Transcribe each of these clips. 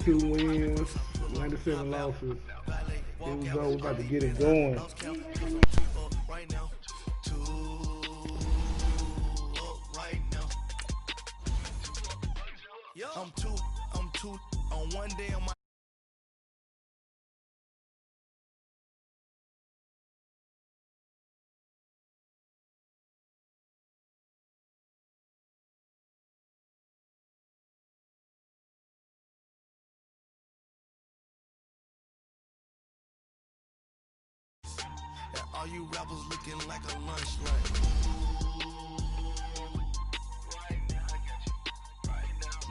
2 wins, 97 losses. Here we go. We're about to get it going. I'm two on one day on my. All you rappers looking like a lunch lunch.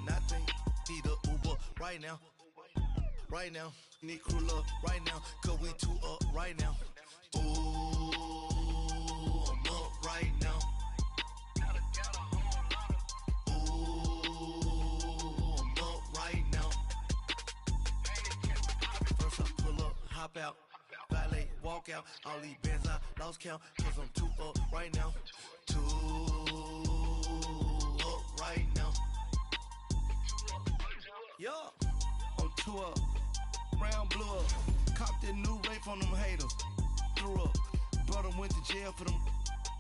Nothing, need a Uber right now. Right now, need crew up right now. Cause we two up right now. Ooh, I'm up right now. Ooh, I'm up right now. First I pull up, hop out. Valet, walk out, all these bands I lost count, cause I'm two up right now. Two up right now. Yeah, I'm two up, brown blew up, copped that new rape on them haters. Threw up, brother went to jail for them,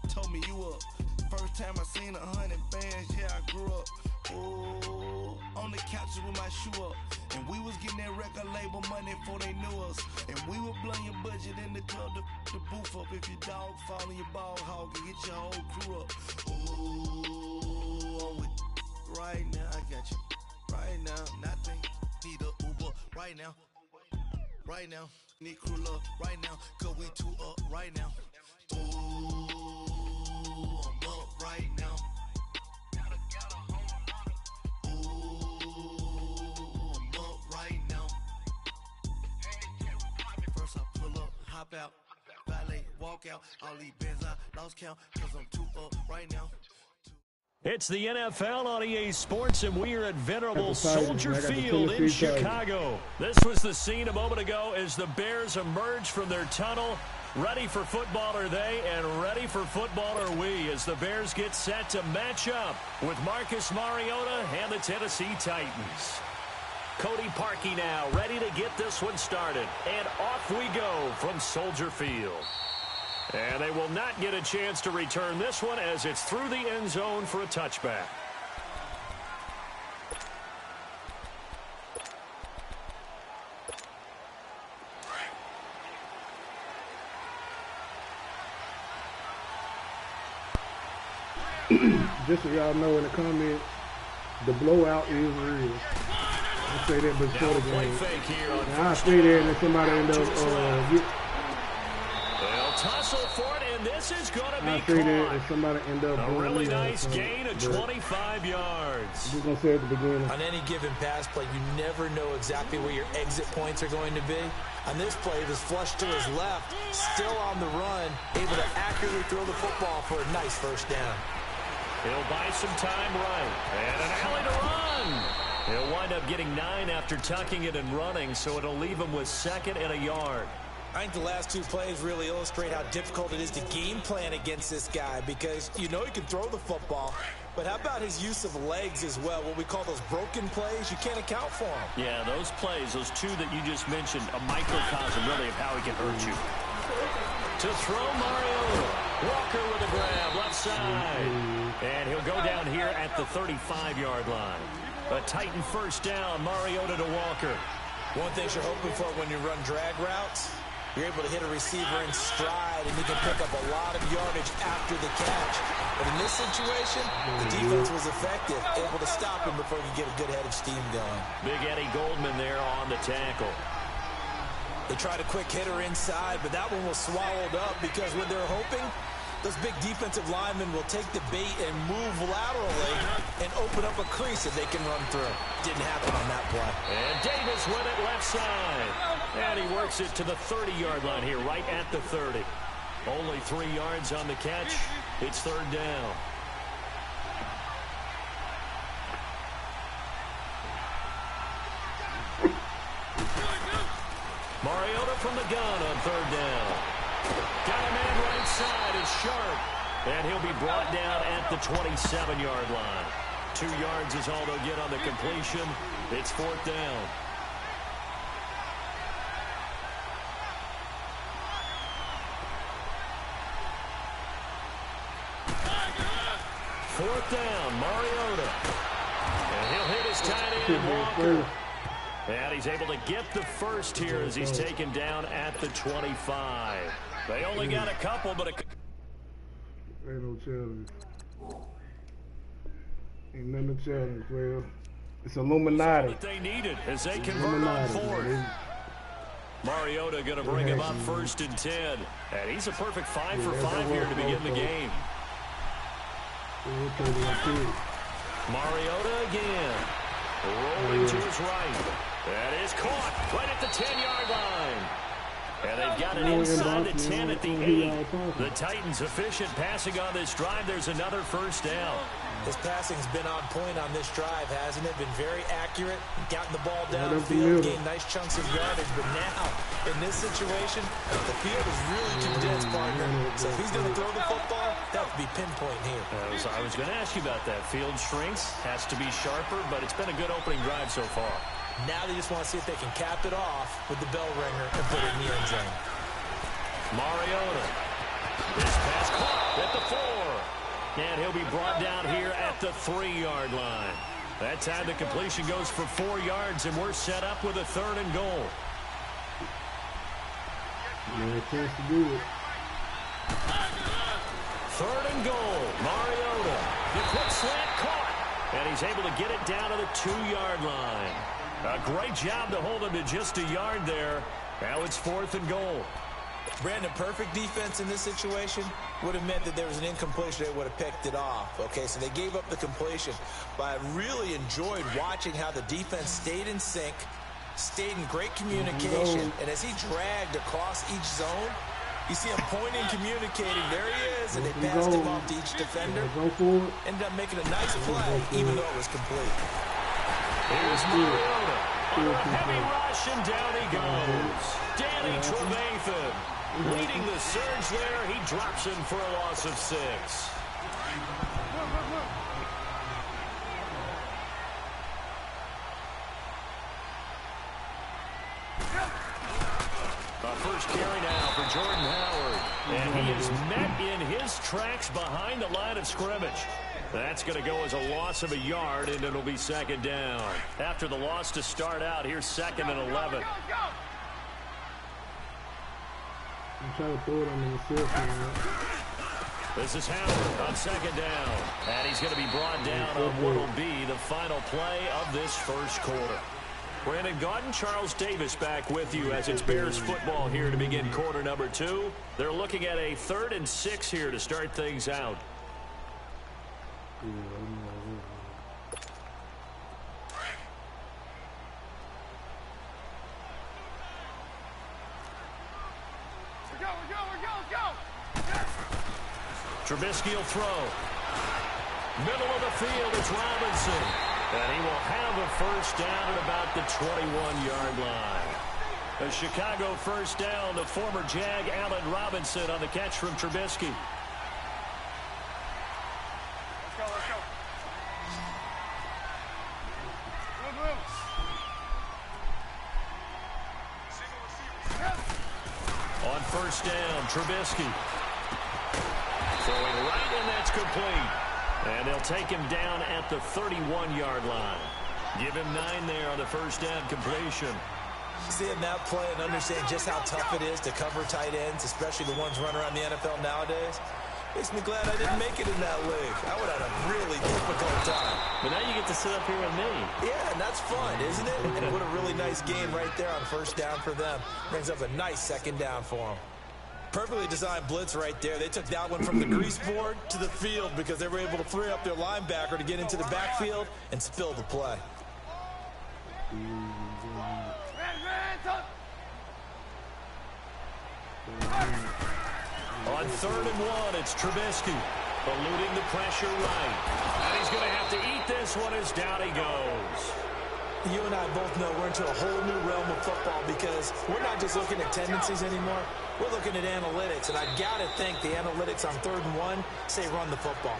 told me you up. First time I seen 100 bands, yeah I grew up. Ooh, on the couches with my shoe up. And we was getting that record label money before they knew us. And we were blowing your budget in the club to boof up. If your dog fall in your ball hog and get your whole crew up. Ooh, I'm with right now. I got you right now. Nothing, need a Uber right now. Right now, need crew up right now. Cause we two up right now. Ooh, I'm up right now. Hop out, valet, walk out, all these bands I lost count, cause I'm two up right now. It's the NFL on EA Sports, and we are at venerable Soldier Field in Chicago. This was the scene a moment ago as the Bears emerged from their tunnel. Ready for football are they, and ready for football are we, as the Bears get set to match up with Marcus Mariota and the Tennessee Titans. Cody Parkey now ready to get this one started. And off we go from Soldier Field. And they will not get a chance to return this one as it's through the end zone for a touchback. Just so y'all know in the comments, the blowout is real. I say that before the game. Now I say that and then somebody end up they'll tussle for it, and this is going to be I say that and somebody end up a really nice gain of 25 yards. I'm just gonna say at the beginning. On any given pass play, you never know exactly where your exit points are going to be. On this play, it was flushed to his left, still on the run, able to accurately throw the football for a nice first down. He'll buy some time right, and an alley to run. He'll wind up getting 9 after tucking it and running, so it'll leave him with 2nd and a yard. I think the last 2 plays really illustrate how difficult it is to game plan against this guy, because you know he can throw the football, but how about his use of legs as well? What we call those broken plays, you can't account for them. Yeah, those plays, those 2 that you just mentioned, a microcosm really of how he can hurt you. To throw Mariota. Walker with a grab, left side. And he'll go down here at the 35-yard line. A Titan first down, Mariota to Walker. One thing you're hoping for when you run drag routes, you're able to hit a receiver in stride, and he can pick up a lot of yardage after the catch. But in this situation, the defense was effective, able to stop him before he could get a good head of steam going. Big Eddie Goldman there on the tackle. They tried a quick hitter inside, but that one was swallowed up because when they're hoping, those big defensive linemen will take the bait and move laterally and open up a crease that they can run through. Didn't happen on that play. And Davis with it left side. And he works it to the 30-yard line here, right at the 30. Only 3 yards on the catch. It's 3rd down. Mariota from the gun on 3rd down. Got a man right side. It's Sharp. And he'll be brought down at the 27-yard line. 2 yards is all they'll get on the completion. It's 4th down. 4th down. Mariota. And he'll hit his tight end, Walker. And he's able to get the first here as he's taken down at the 25. They only got a couple, but ain't no challenge. Ain't nothing to challenge, well. It's Illuminati. What they needed as they convert on 4th. Mariota going to bring him up 1st and 10. And he's a perfect 5 for 5 here to begin the game. Mariota again. Rolling to his right. That is caught right at the 10-yard line. And they've got it inside the 10 at the 8. The Titans efficient passing on this drive. There's another first down. His passing's been on point on this drive, hasn't it? Been very accurate. Gotten the ball downfield, gained nice chunks of yardage. But now, in this situation, the field is really condensed, partner. So if he's going to throw the football, that would be pinpoint here. I was going to ask you about that. Field shrinks, has to be sharper, but it's been a good opening drive so far. Now they just want to see if they can cap it off with the bell ringer and put it in the end zone. Mariota. This pass caught at the 4. And he'll be brought down here at the 3-yard line. That time the completion goes for 4 yards, and we're set up with a 3rd and goal. No chance to do it. 3rd and goal. Mariota. The quick slant caught. And he's able to get it down to the 2-yard line. A great job to hold him to just a yard there. Now it's 4th and goal. Brandon, perfect defense in this situation would have meant that there was an incompletion. They would have picked it off. Okay, so they gave up the completion. But I really enjoyed watching how the defense stayed in sync, stayed in great communication. And as he dragged across each zone, you see him pointing, communicating. There he is, and they passed him off to each defender. Ended up making a nice play, even though it was complete. Here's Mariota. On a heavy rush, and down he goes. Danny Trevathan leading the surge there. He drops him for a loss of 6. A first carry now for Jordan Howard. And he is met in his tracks behind the line of scrimmage. That's going to go as a loss of a yard, and it'll be 2nd down. After the loss to start out, here's 2nd and 11. I'm trying to throw it on the field. This is Howard on 2nd down. And he's going to be brought down on what will be the final play of this first quarter. Brandon Gaudin, Charles Davis back with you as it's Bears football here to begin quarter number 2. They're looking at a 3rd and 6 here to start things out. Trubisky will throw. Middle of the field, it's Robinson. And he will have a first down at about the 21-yard line. A Chicago first down, the former Jag Allen Robinson on the catch from Trubisky. On first down, Trubisky. Throwing right, and that's complete. And they'll take him down at the 31-yard line. Give him 9 there on the first down completion. Seeing that play and understand just how tough it is to cover tight ends, especially the ones running around the NFL nowadays, makes me glad I didn't make it in that league. I would have had a really difficult time. But now you get to sit up here with me. Yeah, and that's fun, isn't it? And what a really nice game right there on first down for them. Brings up a nice 2nd down for them. Perfectly designed blitz right there. They took that one from the grease board to the field because they were able to free up their linebacker to get into the backfield and spill the play. On 3rd and 1, it's Trubisky. Eluding the pressure right. And he's going to have to eat this one as down he goes. You and I both know we're into a whole new realm of football because we're not just looking at tendencies anymore. We're looking at analytics, and I got to think the analytics on 3rd and 1 say run the football.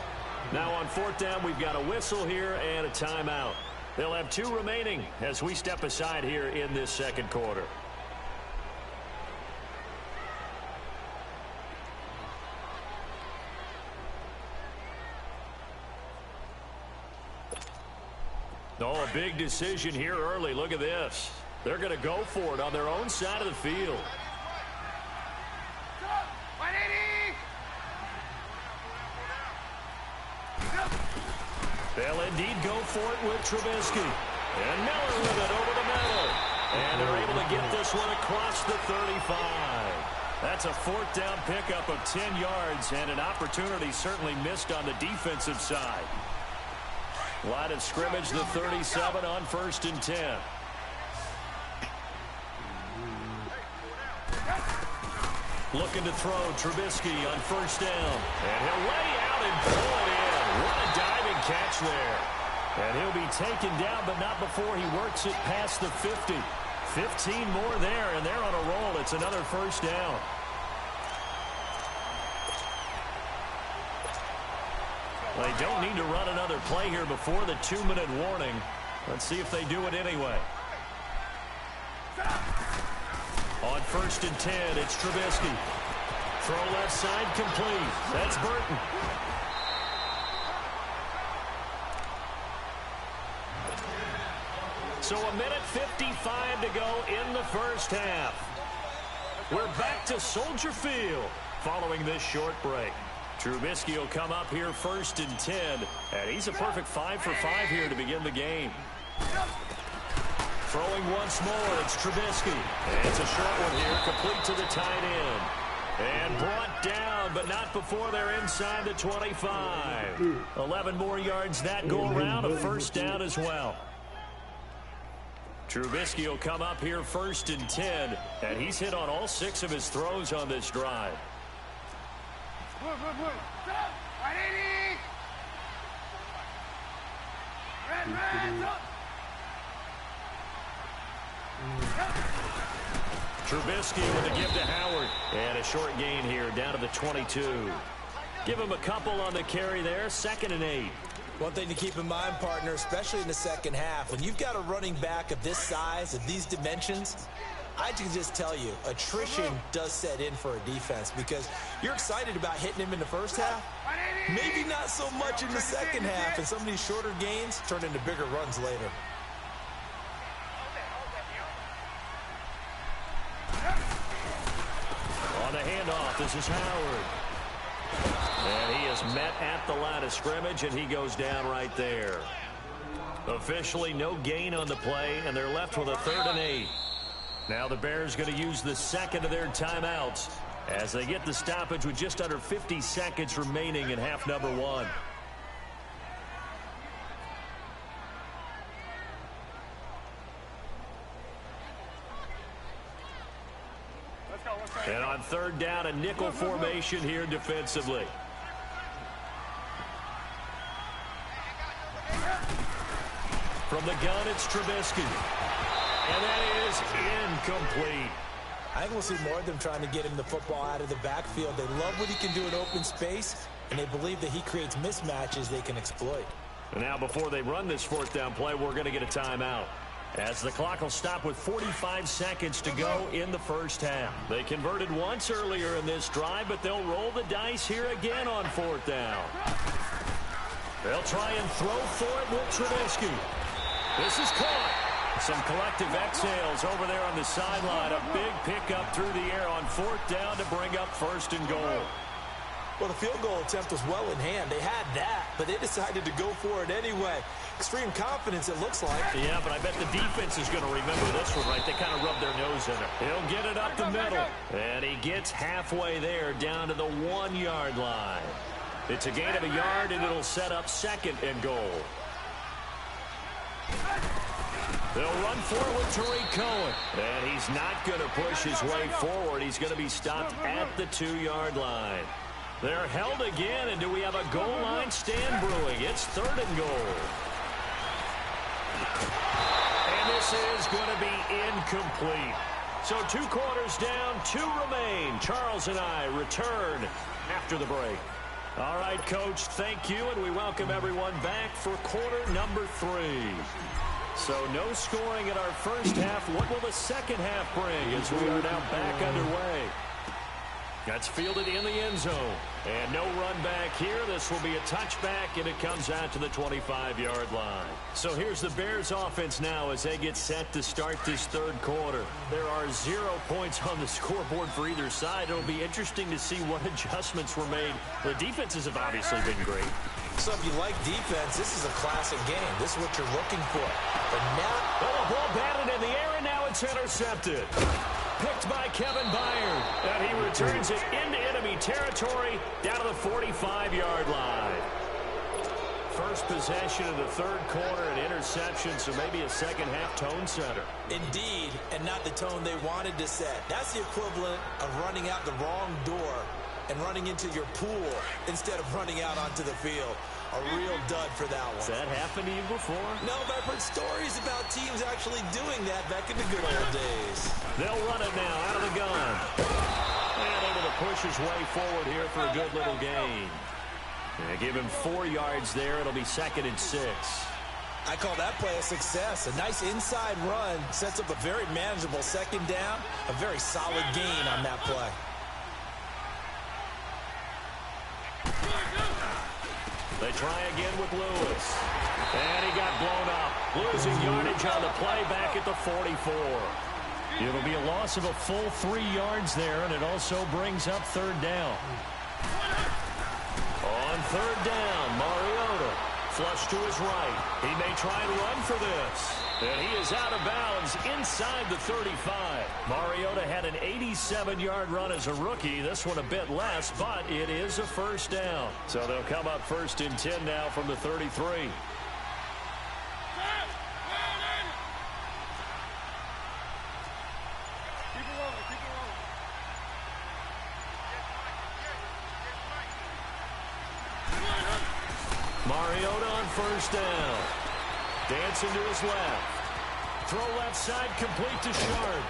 Now on 4th down, we've got a whistle here and a timeout. They'll have 2 remaining as we step aside here in this second quarter. Oh, a big decision here early. Look at this. They're going to go for it on their own side of the field. They'll indeed go for it with Trubisky. And Miller with it over the middle. And they're able to get this one across the 35. That's a fourth down pickup of 10 yards, and an opportunity certainly missed on the defensive side. Line of scrimmage, the 37 on 1st and 10. Looking to throw Trubisky on 1st down. And he'll lay out and pull it in. What a diving catch there. And he'll be taken down, but not before he works it past the 50. 15 more there, and they're on a roll. It's another 1st down. They don't need to run another play here before the 2-minute warning. Let's see if they do it anyway. On 1st and 10, it's Trubisky. Throw left side complete. That's Burton. So 1:55 to go in the first half. We're back to Soldier Field following this short break. Trubisky will come up here 1st and 10, and he's a perfect 5 for 5 here to begin the game. Throwing once more, it's Trubisky. And it's a short one here, complete to the tight end. And brought down, but not before they're inside the 25. 11 more yards that go around, a 1st down as well. Trubisky will come up here 1st and 10, and he's hit on all 6 of his throws on this drive. Trubisky with a give to Howard. And a short gain here down to the 22. Give him a couple on the carry there. 2nd and 8. One thing to keep in mind, partner, especially in the second half, when you've got a running back of this size, of these dimensions, I can just tell you, attrition does set in for a defense because you're excited about hitting him in the first half. Maybe not so much in the second half, and some of these shorter gains turn into bigger runs later. On the handoff, this is Howard. And he is met at the line of scrimmage, and he goes down right there. Officially no gain on the play, and they're left with a 3rd and 8. Now the Bears going to use the 2nd of their timeouts as they get the stoppage with just under 50 seconds remaining in half number 1. And on 3rd down, a nickel formation here defensively. From the gun, it's Trubisky. And that is incomplete. I think we'll see more of them trying to get him the football out of the backfield. They love what he can do in open space, and they believe that he creates mismatches they can exploit. And now before they run this 4th down play, we're going to get a timeout, as the clock will stop with 45 seconds to go in the first half. They converted once earlier in this drive, but they'll roll the dice here again on 4th down. They'll try and throw for it with Trubisky. This is caught. Some collective exhales over there on the sideline. A big pickup through the air on 4th down to bring up 1st and goal. Well, the field goal attempt was well in hand. They had that, but they decided to go for it anyway. Extreme confidence, it looks like. Yeah, but I bet the defense is going to remember this one, right? They kind of rubbed their nose in it. He'll get it up the middle. And he gets halfway there down to the 1-yard line. It's a gain of a yard, and it'll set up 2nd and goal. They'll run forward with Tariq Cohen. And he's not going to push his way forward. He's going to be stopped at the 2-yard line. They're held again, and do we have a goal line stand brewing? It's 3rd and goal. And this is going to be incomplete. So 2 quarters down, 2 remain. Charles and I return after the break. All right, Coach, thank you, and we welcome everyone back for quarter number 3. So no scoring in our first half. What will the second half bring as we are now back underway? That's fielded in the end zone. And no run back here. This will be a touchback, and it comes out to the 25-yard line. So here's the Bears offense now as they get set to start this third quarter. There are 0 points on the scoreboard for either side. It'll be interesting to see what adjustments were made. The defenses have obviously been great. So if you like defense, this is a classic game. This is what you're looking for. But now... Oh, the ball batted in the air, and now it's intercepted. Picked by Kevin Byard, and he returns it into enemy territory down to the 45-yard line. First possession of the third quarter, an interception, so maybe a second-half tone setter. Indeed, and not the tone they wanted to set. That's the equivalent of running out the wrong door and running into your pool instead of running out onto the field. A real dud for that one. Has that happened to you before? No, but I've heard stories about teams actually doing that back in the good old days. They'll run it now out of the gun. And able to push his way forward here for a good little gain. And give him 4 yards there. It'll be 2nd and 6. I call that play a success. A nice inside run sets up a very manageable second down. A very solid gain on that play. They try again with Lewis. And he got blown up. Losing yardage on the play back at the 44. It'll be a loss of a full 3 yards there, and it also brings up third down. On third down, Mariota. Flush to his right. He may try and run for this. And he is out of bounds inside the 35. Mariota had an 87-yard run as a rookie. This one a bit less, but it is a first down. So they'll come up 1st and 10 now from the 33. Mariota on first down. Dancing to his left. Throw left side complete to Sharp.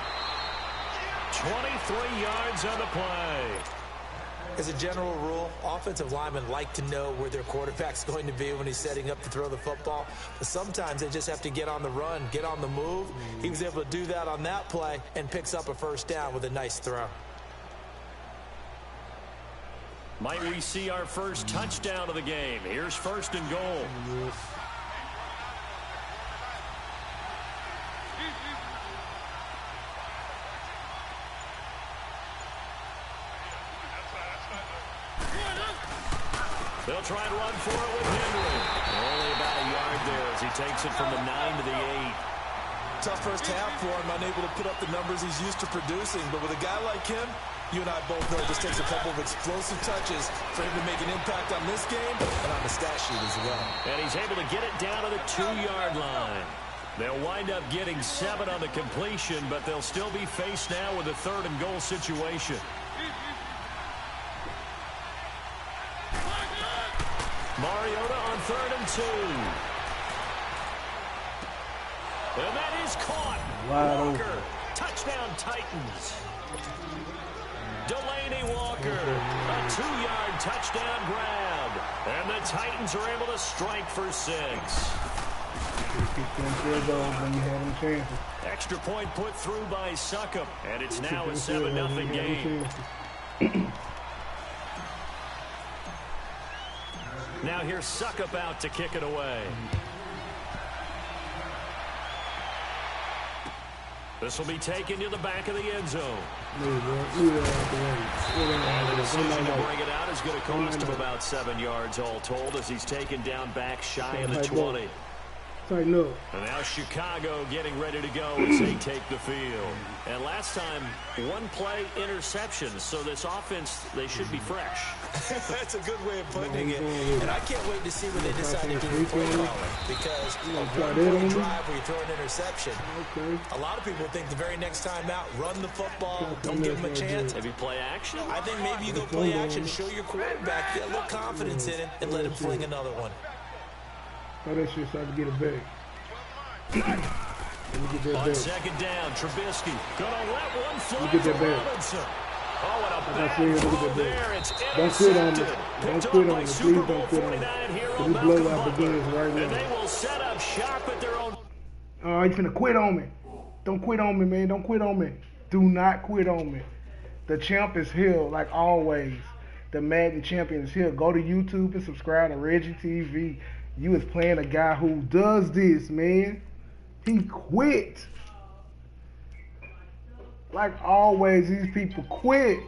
23 yards on the play. As a general rule, offensive linemen like to know where their quarterback's going to be when he's setting up to throw the football. But sometimes they just have to get on the run, get on the move. He was able to do that on that play and picks up a first down with a nice throw. Might we see our first touchdown of the game? Here's 1st and goal. They'll try and run for it with Henry. Only about a yard there as he takes it from the 9 to the 8. Tough first half for him, unable to put up the numbers he's used to producing. But with a guy like him, you and I both know it just takes a couple of explosive touches for him to make an impact on this game and on the stat sheet as well. And he's able to get it down to the 2-yard line. They'll wind up getting 7 on the completion, but they'll still be faced now with a 3rd and goal situation. Mariota on 3rd and 2. And that is caught. Walker, touchdown Titans. Delaney Walker, a 2-yard touchdown grab. And the Titans are able to strike for 6. Extra point put through by Succop. And it's now a 7-0 game. Now here's Succop out to kick it away. This will be taken to the back of the end zone. And the decision to bring it out is going to cost him about 7 yards all told as he's taken down back shy of the 20. And now Chicago getting ready to go as they take the field. And last time, 1 play interception. So this offense, they should be fresh. That's a good way of putting it. And I can't wait to see what they decide to do with play calling. Because a one-point drive where you throw an interception. A lot of people think the very next time out, run the football, don't give them a chance. Maybe play action? I think maybe you go play action, show your quarterback, get a little confidence in it, and let him fling another one. Oh, that shit started to get a bag. On second down, Trubisky gonna let one fly to Robinson. Oh, and a bad throw there. It's don't quit on me. Don't quit on me. Please Super Bowl don't quit on me. 49 hero This Malcolm blowout Butler. begins right now. And they will set up shop at their own. Oh, you finna quit on me. Don't quit on me, man. Don't quit on me. Do not quit on me. The champ is here, like always. The Madden champion is here. Go to YouTube and subscribe to Reggie TV. You is playing a guy who does this, man. He quit. Like always, these people quit.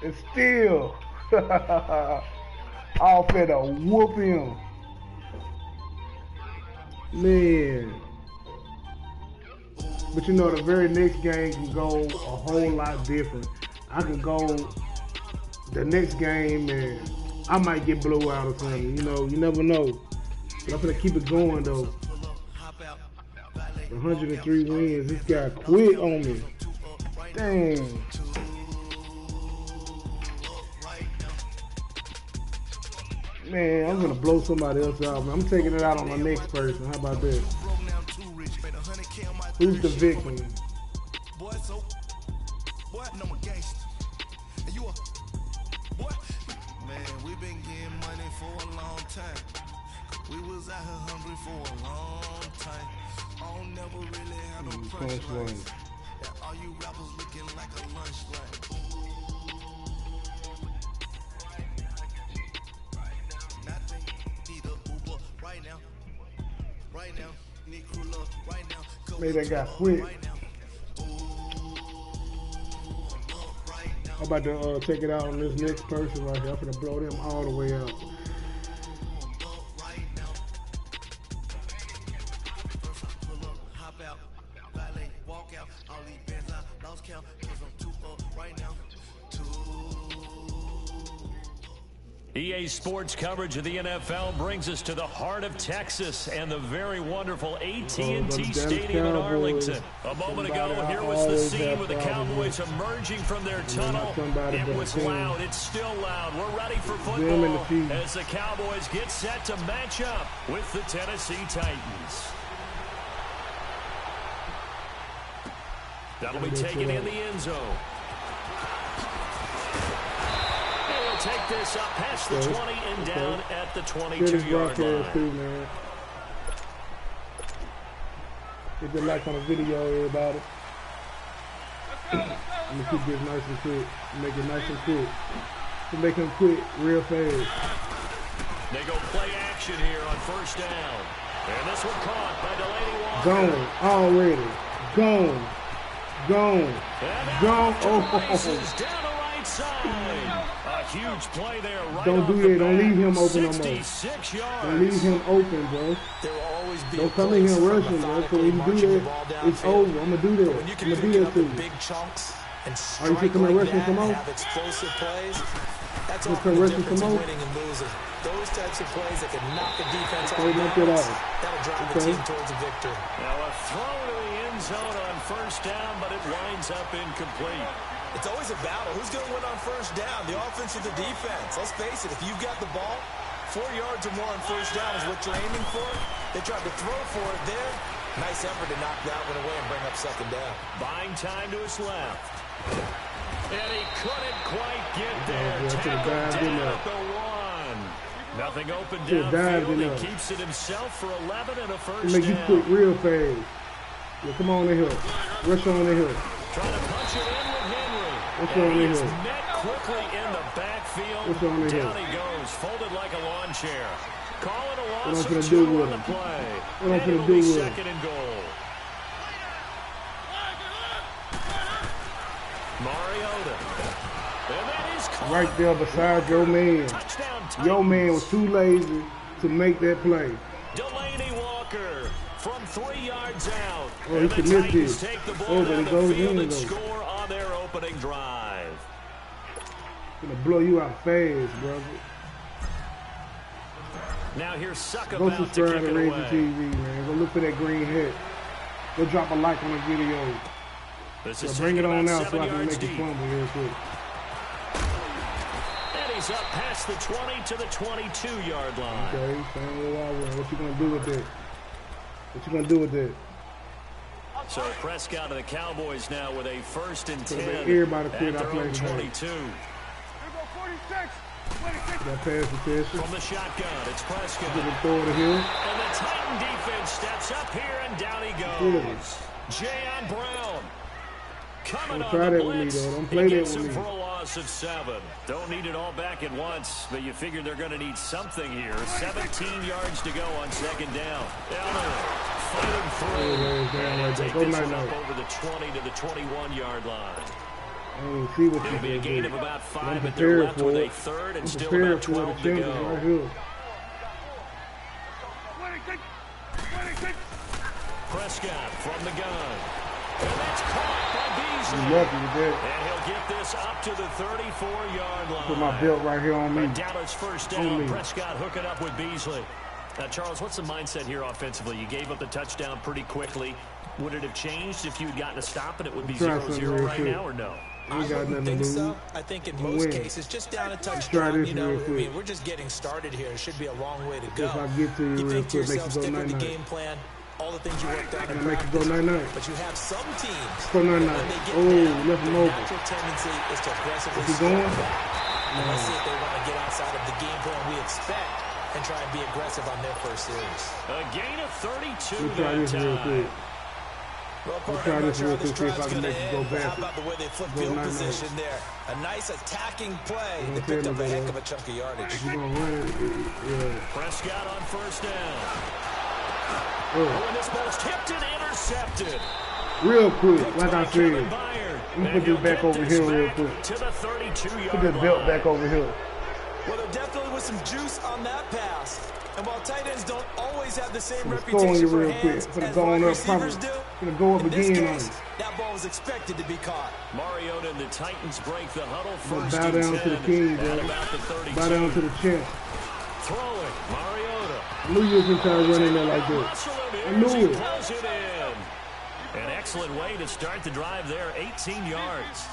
And still, all finna whoop him. Man. But you know, the very next game can go a whole lot different. I can go the next game and I might get blown out or something. You know, you never know. But I'm gonna keep it going though. 103 wins. This guy quit on me. Dang. Man, I'm gonna blow somebody else out, man. I'm taking it out on the next person. How about that? Who's the victim? Man, we been getting money for a long time. We was out here hungry for a long time. I don't never really have no punchlines. All you rappers looking like a lunch line. Nothing need a Uber right now. Right now, need crew love right now. Maybe that guy quit. I'm about to take it out on this next person right here. I'm gonna blow them all the way out. EA Sports coverage of the NFL brings us to the heart of Texas and the very wonderful AT&T Stadium in Arlington. A moment ago, here was the scene with the Cowboys emerging from their tunnel. It was loud. It's still loud. We're ready for football as the Cowboys get set to match up with the Tennessee Titans. That'll be taken in the end zone. Take this up past the 20 and down at the 22-yard line. Too, man. Hit the like on the video, everybody. I'm gonna keep this nice and quick. Make it nice and quick. To make him quit real fast. They go play action here on first down. And this one caught by Delaney Walker. Gone already. Gone. Gone. Gone. Oh. Down the right side. A huge play there. Right don't do that. Don't leave him open no more. 66 yards. Don't leave him open, bro. There will always be don't come in here rushing, bro. So when you do that, it's over. I'm gonna do that. I'm gonna do that too. Big chunks and are you come in rushing some more? Have explosive plays. That's all the difference in winning and losing. Those types of plays that can knock a defense off balance. That'll drive the team towards a victory. Now a throw to the end zone on first down, but it winds up incomplete. It's always a battle. Who's going to win on first down, the offense or the defense? Let's face it, if you've got the ball, 4 yards or more on first down is what you're aiming for. They tried to throw for it there. Nice effort to knock that one away and bring up second down. Buying time to his left. And he couldn't quite get there. Tackled down at the 1. Nothing open downfield. He keeps it himself for 11 and a first down. Make you quit real fast. Yeah, come on in here. Rush on in here. Trying to punch it in with Henry. What's on in here? Met quickly in the backfield. What's on in here? Down he goes, folded like a lawn chair. Calling a loss what I'm of 2 on the play. What I'm gonna do with him? Second and goal. Mariota. And that is caught. Right there beside your man. Your man was too lazy to make that play. Delaney Walker from 3 yards out. Oh, he could miss this. Take the ball down the field and score on their opening drive. Gonna blow you out fast, brother. Now here's Suck go about to subscribe kick to it Reggie away. TV, man. Go look for that green hat. Go drop a like on the video. This is bring it on out so I can make deep. it fumble real quick. And he's up past the 20 to the 22-yard line. Okay, same way I went. What you gonna do with that? What you gonna do with that? So Prescott of the Cowboys now with a 1st and 10 everybody quit at their own 46. 22. That pass protection. From the shotgun, it's Prescott. Throw it here. And the Titan defense steps up here, and down he goes. Jayon Brown. coming Don't on try the that with me, blitz. though. Don't play He that gets with him me. for a loss of 7. Don't need it all back at once, but you figure they're going to need something here. 17 yards to go on 2nd down. Allen fighting through. And take this one up over the 20 to the 21-yard line. See what It'll be a gain do. of about 5, I'm but they're left with it. a 3rd and I'm still about 12 to go. Right here. Prescott from the gun. And that's caught by Beasley. Lucky with that. And he'll get this up to the 34-yard line. Put my belt right here on me. Dallas first down. Prescott hooking up with Beasley. Now, Charles, what's the mindset here offensively? You gave up the touchdown pretty quickly. Would it have changed if you had gotten a stop and it would be 0-0 right now, or no? I wouldn't think so. I think in most cases, just down a touchdown, you know, I mean, we're just getting started here. It should be a long way to go. If I get to you think to yourself, make stick with the game plan, all the things you worked out in practice. But you have some teams, when they get down, the natural tendency is to aggressively score back. And let's see if they want to get outside of the game plan we expect and try and be aggressive on their first series. A gain of 32 that time. Well, I'm not sure how this drive's going to end. How about the way they flip field position there? A nice attacking play. They picked up a heck of a chunk of yardage. Prescott on first down. And this ball's tipped and intercepted. Real quick, like I said, let me put this back over here real quick. To the 32-yard Put this belt back over here. Well, there definitely was some juice on that pass. And while tight ends don't always have the same Real reputation for quick. hands as wide receivers do, gonna go up in this again case, that ball was expected to be caught. Mariota and the Titans break the huddle first bow down to the king, bro. Bow down to the champ. Throwing, Mariota. I knew you was going to try to run in there like this. I knew it. Pulls it in. An excellent way to start the drive there, 18 yards.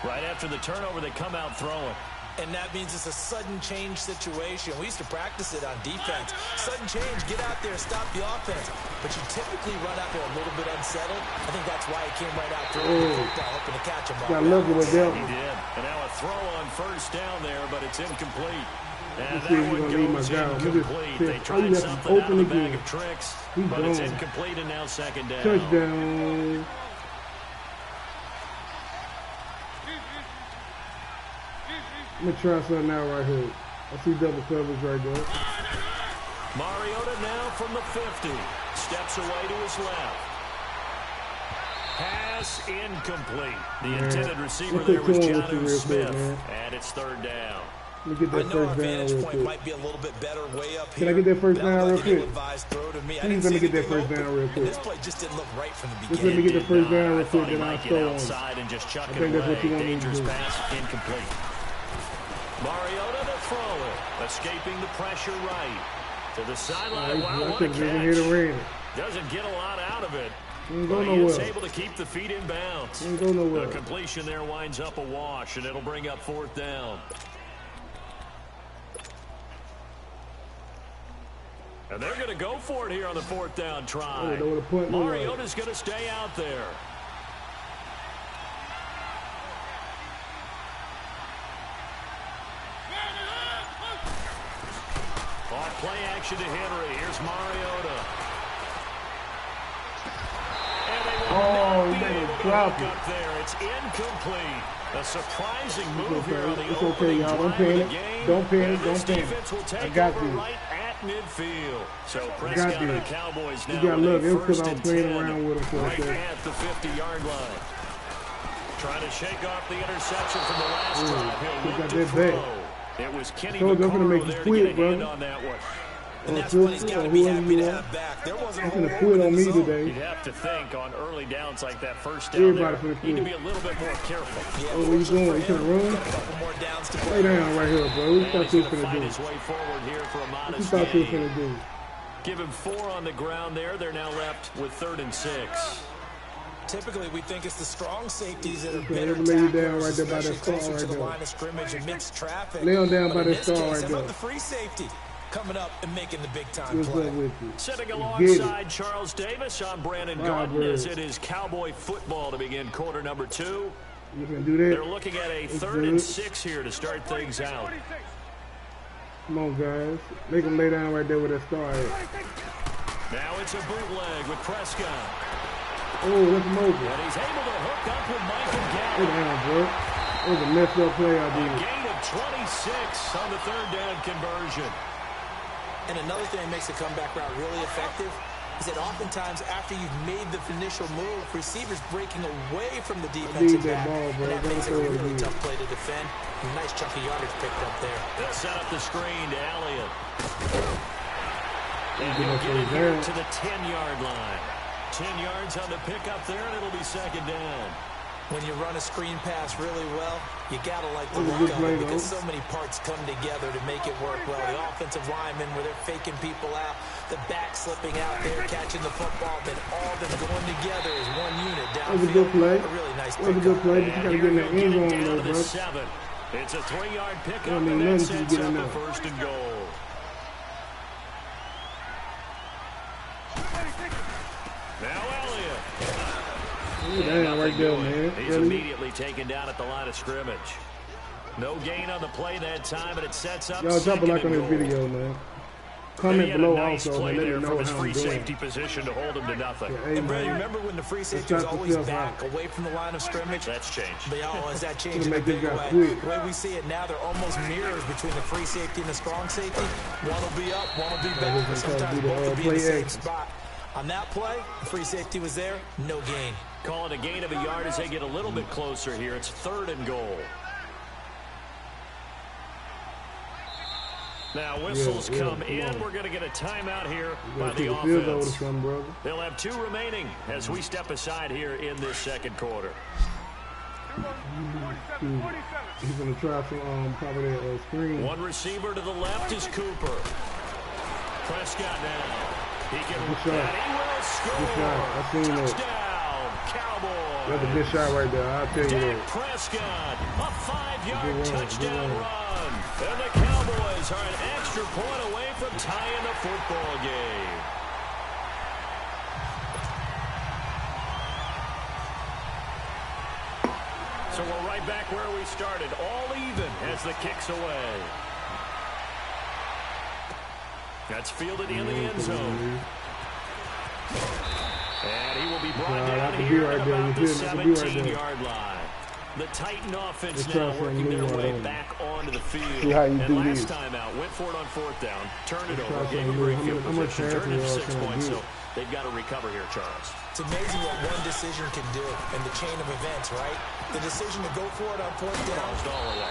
Right after the turnover, they come out throwing. And that means it's a sudden change situation. We used to practice it on defense. Sudden change, get out there, stop the offense. But you typically run out there a little bit unsettled. I think that's why he came right out throwing the football, hoping to catch him. Got lucky with that. He did. And now a throw on first down there, but it's incomplete. And Let's see if that one goes incomplete. They tried something out of the bag of tricks, but it's incomplete, and now 2nd down. Touchdown. I'm going to try something out right here. I see double coverage right there. Mariota now from the 50. Steps away to his left. Pass incomplete. The intended receiver there was Jonnu Smith. And it's 3rd down. Let me get that first down real quick. Might be a little bit better way up Can I get that first down real quick? Please let me get that first down real quick. This play just didn't look right from the Just beginning. let me get the first down real quick, He then I'll might get throw on. outside and just chuck I it think that's away. what you want me to Dangerous do. pass, incomplete. Mariota to throw it, escaping the pressure right. To the sideline, wow, what a catch. Doesn't get a lot out of it. But he is able to keep the feet in bounds. The completion there winds up a wash, and it'll bring up 4th down. And they're going to go for it here on the 4th down try. Mariota's going to stay out there. Off play action to Henry. Here's Mariota. And they drop it up there. It's incomplete. A surprising move here on the opening drive of the game. Don't panic. This defense will take over right at midfield. So Prescott and the Cowboys now with a 1st and 10 right at the 50-yard line. Trying to shake off the interception from the last drive. He'll look to throw. It was Kenny McCarroll there to get a hand on that one. And that's what he's got to be happy to have back. There wasn't a whole lot in the zone. You'd have to think on early downs like that first down there, need to be a little bit more careful. Yeah, where you going? You can run? Lay down right here, bro. What you thought you was going to do? His way forward here for a modest what you thought you was gain. going to do? Give him 4 on the ground there. They're now left with 3rd and 6. Typically, we think it's the strong safeties that are Okay, better lay you down tacklers, right there by that especially star closer to right the there. line of scrimmage amidst traffic. Lay on down But by in that this star case, right how there. about the free safety coming up and making the big-time What's play? up with you? Sitting Get alongside Charles Davis, I'm Brandon Garden birds. as it is Cowboy football to begin quarter number 2. You can do that? They're looking at a 3rd and 6 here to start things out. Come on, guys. Make them lay down right there with that star at. Now it's a bootleg with Prescott. Oh, that's Moses. And he's able to hook up with Michael Gallup. Good down, bro. That was a messed up play I did. A gain of 26 on the third down conversion. And another thing that makes the comeback route really effective is that oftentimes after you've made the initial move, receivers breaking away from the defensive back, and that makes it a really tough play to defend. A nice chunk of yardage picked up there. They'll set up the screen to Elliott. And he'll get it here to the 10-yard line. 10 yards on the pickup there, and it'll be second down. When you run a screen pass really well, you got to like the look of it because so many parts come together to make it work well. The offensive linemen where they're faking people out, the back slipping out there, catching the football, then all of them going together as one unit downfield. That was a good play. A really nice that was a good play, but you got to get in that end zone though, bro. It's a 3-yard pickup, and that sets up the first and goal. Now Elliott. Damn, right there, man. He's immediately taken down at the line of scrimmage. No gain on the play that time, and it sets up. Y'all drop a like on this video, man. Comment below nice also, man. Let me know from his how free I'm doing. Safety position to hold him to nothing. Yeah, hey, and Brady, remember when the free safety was always back, away from the line of scrimmage? That's changed. But has that changed in a big way? The way we see it now, they're almost mirrors between the free safety and the strong safety. One will be up, one will be back. Sometimes both will be in the same spot. On that play, the free safety was there, no gain. Call it a gain of a yard as they get a little bit closer here. It's 3rd and goal. Now whistles come in. We're going to get a timeout here by the offense. They'll have 2 remaining as we step aside here in this second quarter. He's going to try some probably that screen. One receiver to the left is Cooper. Prescott now. He can good shot. He will score. Good shot. I seen that. Touchdown, Cowboys. That's a good shot right there. I'll tell you that. Prescott, a 5-yard touchdown run. And the Cowboys are an extra point away from tying the football game. So we're right back where we started, all even as the kick's away. That's fielded in the end zone. And he will be brought down here at about the 17-yard line. The Titan offense now working their way back onto the field. And last time out, went for it on 4th down, turned it over, gave a great field position, turned it to 6 points. So they've got to recover here, Charles. It's amazing what one decision can do in the chain of events, right? The decision to go for it on 4th down,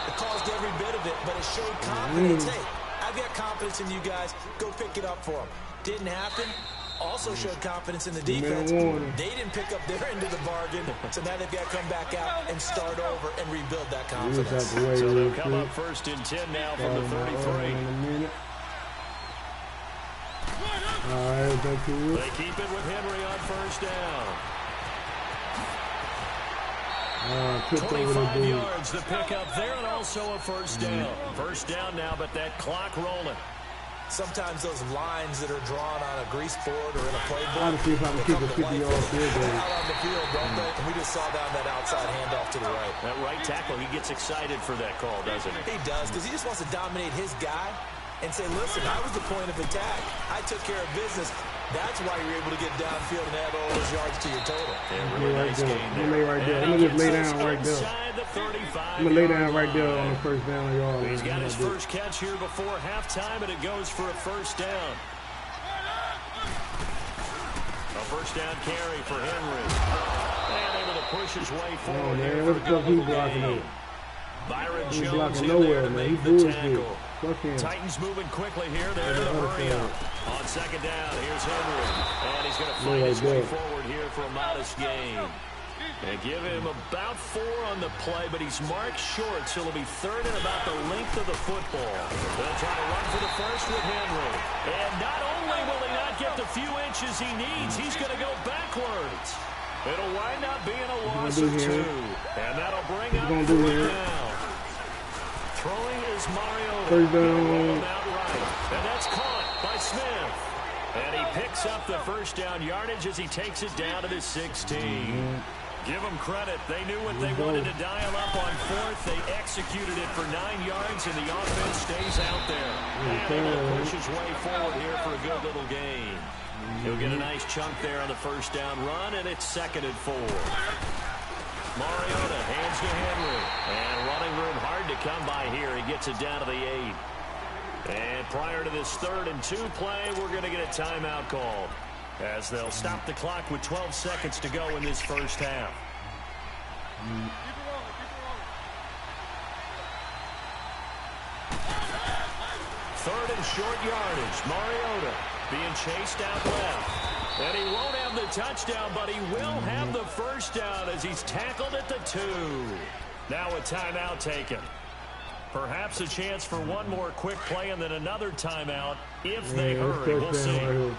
it caused every bit of it, but it showed confidence. Hey, I've got confidence in you guys. Go pick it up for them. Didn't happen. Also showed confidence in the defense. They didn't pick up their end of the bargain, so now they've got to come back out and start over and rebuild that confidence. So they'll come up 1st and 10 now from the 33. They keep it with Henry on 1st down. 25 yards, the pickup there, and also a 1st down. 1st down now, but that clock rolling. Sometimes those lines that are drawn on a grease board or in a playbook, I want to see if I can keep a 50-yard field goal. Out on the field, don't they? And we just saw down that outside handoff to the right. That right tackle, he gets excited for that call, doesn't he? He does, because he just wants to dominate his guy and say, listen, I was the point of attack. I took care of business. That's why you're able to get downfield and add all those yards to your total. Yeah, really nice game there. I'm going to lay right there. I'm going to just lay down right there. I'm going to lay down right there on the 1st down yard. He's got his first catch here before halftime, and it goes for a 1st down. A 1st down carry for Henry. And able to push his way forward. Man, what the fuck he blocking it? Byron He's Jones blocking in nowhere, there to man. make He's the bullshit. tackle. Titans moving quickly here. They're in the hurry up. On 2nd down, here's Henry. And he's going to find his way forward here for a modest gain. And give him about 4 on the play, but he's marked short, so it'll be 3rd and about the length of the football. They'll try to run for the 1st with Henry. And not only will he not get the few inches he needs, he's going to go backwards. It'll wind up being a loss of 2. And that'll bring up 3rd down. Throwing is Mariota. Outright. And that's caught by Smith. And he picks up the 1st down yardage as he takes it down to the 16. Give them credit. They knew what they wanted to dial up on fourth. They executed it for 9 yards, and the offense stays out there. And he'll push his way forward here for a good little gain. He'll get a nice chunk there on the first down run, and it's 2nd and 4. Mariota hands to Henry. And running room hard to come by here. He gets it down to the 8. And prior to this 3rd and 2 play, we're going to get a timeout called, as they'll stop the clock with 12 seconds to go in this first half. 3rd and short yardage. Mariota being chased out left. And he won't have the touchdown, but he will have the first down as he's tackled at the 2. Now a timeout taken. Perhaps a chance for one more quick play and then another timeout if they hurry. We'll see. And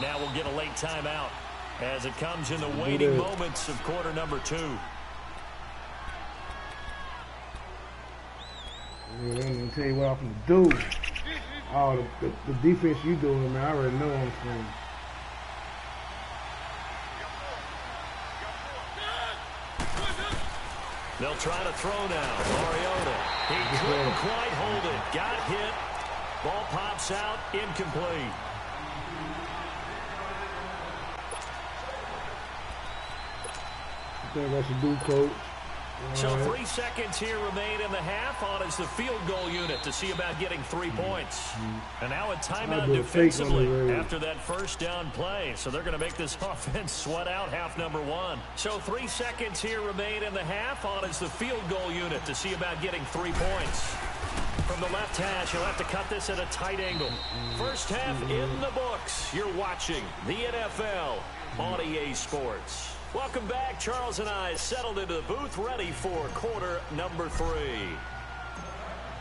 now we'll get a late timeout as it comes in the waning moments of quarter number 2. Yeah, I'm going to tell you what I'm going to do. Oh, the defense you doing, man, I already know I'm saying. They'll try to throw now. Mariota. He couldn't quite hold it. Got hit. Ball pops out. Incomplete. I think I should do, Coach. So 3 seconds here remain in the half. On is the field goal unit to see about getting 3 points. And now a timeout defensively after that first down play. So they're going to make this offense sweat out half number 1. So 3 seconds here remain in the half. On is the field goal unit to see about getting 3 points. From the left hash, he'll have to cut this at a tight angle. First half in the books. You're watching the NFL on EA Sports. Welcome back. Charles and I settled into the booth, ready for quarter number 3.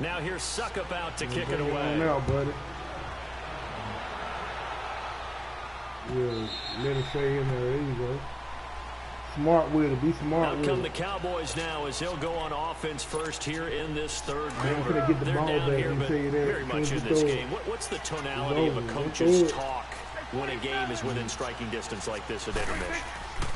Now here's Suckup out to kick it away. Now, buddy. Yeah, let it stay in there. There you go. Smart with it. Be smart with it. Out come the Cowboys now as they'll go on offense first here in this 3rd quarter. They're get the ball down back, here, but very much in this game. What's the tonality of a coach's talk when a game is within striking distance like this at intermission?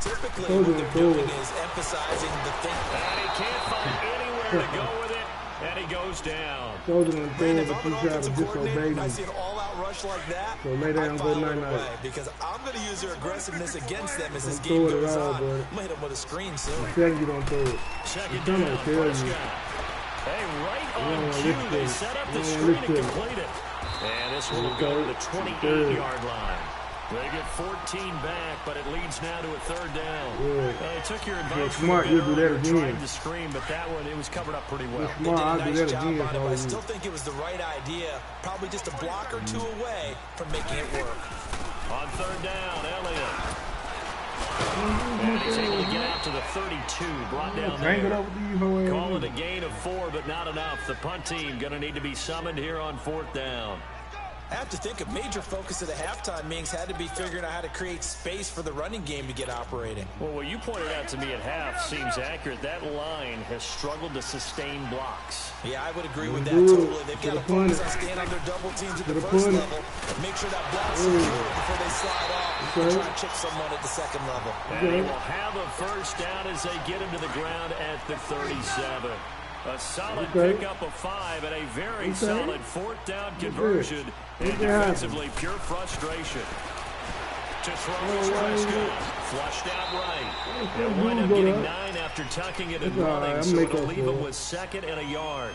Typically, what they're doing is emphasizing the thing. And he can't find anywhere to go with it, and he goes down. Brandon, if I'm an offensive coordinator and I see an all-out rush like that, so lay down, I file it away because I'm going to use their aggressiveness against them as this game goes on. I'm going to hit them with a screen soon. I'm telling you, don't throw it. Second down, Prescott. Hey, right on cue, they set up the screen and complete it. And this one will go to the 28-yard line. They get 14 back, but it leads now to a 3rd down. Yeah. They took your advice from the bit earlier, tried to screen, but that one, it was covered up pretty well. They did a nice job on it, but I still think it was the right idea. Probably just a block or 2 away from making it work. On 3rd down, Elliott. And he's able to get out to the 32, brought down there. Call it a gain of 4, but not enough. The punt team going to need to be summoned here on 4th down. I have to think a major focus of the halftime meetings had to be figuring out how to create space for the running game to get operating. Well, what you pointed out to me at half seems accurate. That line has struggled to sustain blocks. Yeah, I would agree with that totally. They've got to focus on staying on their double teams at the first level. Make sure that block's secure before they slide off and try to chip someone at the second level. And he will have a first down as they get him to the ground at the 37. A solid pickup of 5 and a very solid 4th down conversion. And defensively, pure frustration. To throw is Prescott. Flushed out right. They'll wind up getting 9 after tucking it and running, so it'll leave him with 2nd and a yard.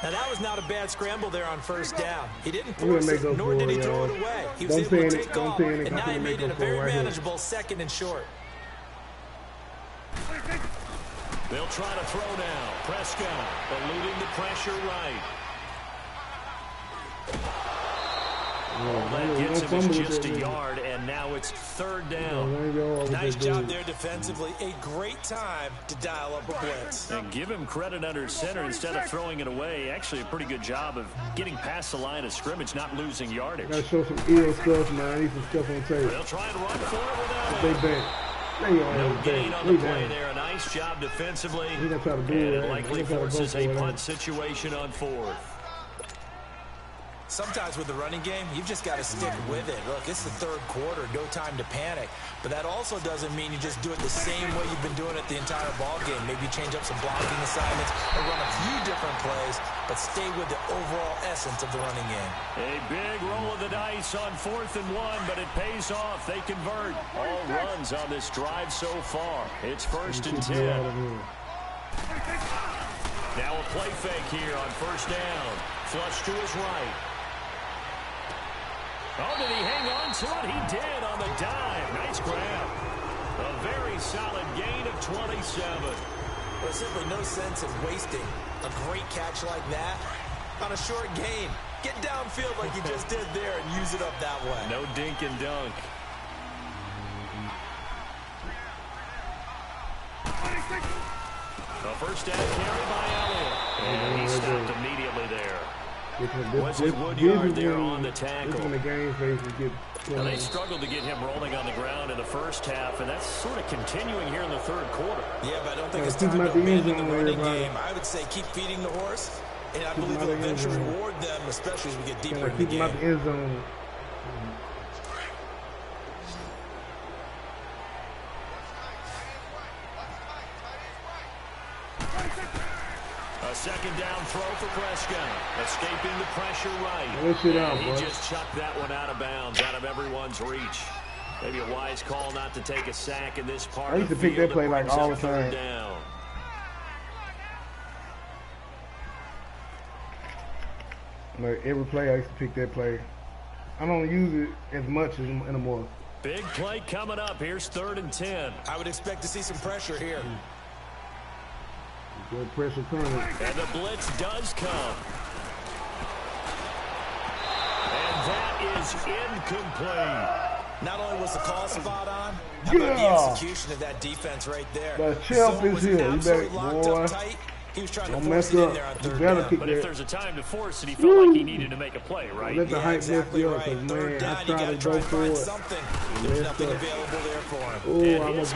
Now, that was not a bad scramble there on first down. He didn't force it, nor did he throw it away. He was able to take off, and now he made it a very manageable 2nd and short. They'll try to throw now. Prescott eluding the pressure right. That gets him just a yard, and now it's 3rd down. Nice job there defensively. A great time to dial up a blitz. And give him credit under center instead of throwing it away. Actually, a pretty good job of getting past the line of scrimmage, not losing yardage. Gotta show some ill stuff, man. I need some stuff on tape. They'll try and run for it without it. They back. No gain on the play there. A nice job defensively. And it likely forces a punt situation on 4th. Sometimes with the running game, you've just got to stick with it. Look, it's the third quarter, no time to panic. But that also doesn't mean you just do it the same way you've been doing it the entire ball game. Maybe change up some blocking assignments or run a few different plays, but stay with the overall essence of the running game. A big roll of the dice on 4th and 1, but it pays off. They convert. All runs on this drive so far. It's 1st and 10. Now a play fake here on 1st down. Flush to his right. Oh, did he hang on to it? He did on the dive. Nice grab. A very solid gain of 27. There's simply no sense in wasting a great catch like that on a short gain. Get downfield like you just did there and use it up that way. No dink and dunk. A first down carry by Elliott. And he stopped immediately there. Wesley Woodyard there on the tackle. Now they struggled to get him rolling on the ground in the first half, and that's sort of continuing here in the third quarter. Yeah, but I don't think it's time to abandon the running game. I would say keep feeding the horse, and I believe it'll eventually reward them, especially as we get deeper in the game. A second down throw for Prescott. Escaping the pressure right. He just chucked that one out of bounds, out of everyone's reach. Maybe a wise call not to take a sack in this part of the field. I used to pick that play like all the time. Down. Like every play, I used to pick that play. I don't use it as much anymore. Big play coming up. Here's 3rd and 10. I would expect to see some pressure here. Good pressure coming. And the blitz does come. And that is incomplete. Not only was the call spot on, how about the execution of that defense right there? The champ is here. You better, boy. He was trying to force it in there on 3rd down. But if there's a time to force it, he felt like he needed to make a play, right? Let the hype exactly right. 3rd down, you got to try and find something. There's nothing available there for him. Oh, I'm going to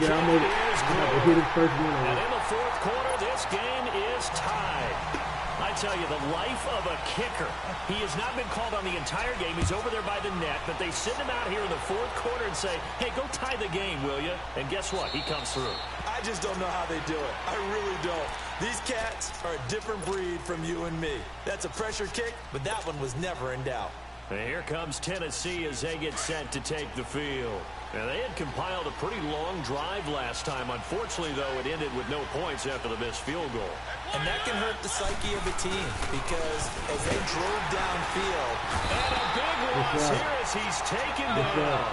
hit his first one. And in the 4th quarter, this game is tied. I tell you, the life of a kicker. He has not been called on the entire game. He's over there by the net, but they send him out here in the 4th quarter and say, hey, go tie the game, will you? And guess what? He comes through. I just don't know how they do it. I really don't. These cats are a different breed from you and me. That's a pressure kick, but that one was never in doubt. And here comes Tennessee as they get set to take the field. Now, they had compiled a pretty long drive last time. Unfortunately, though, it ended with no points after the missed field goal. And that can hurt the psyche of a team because as they drove downfield. And a big loss here as he's taken down.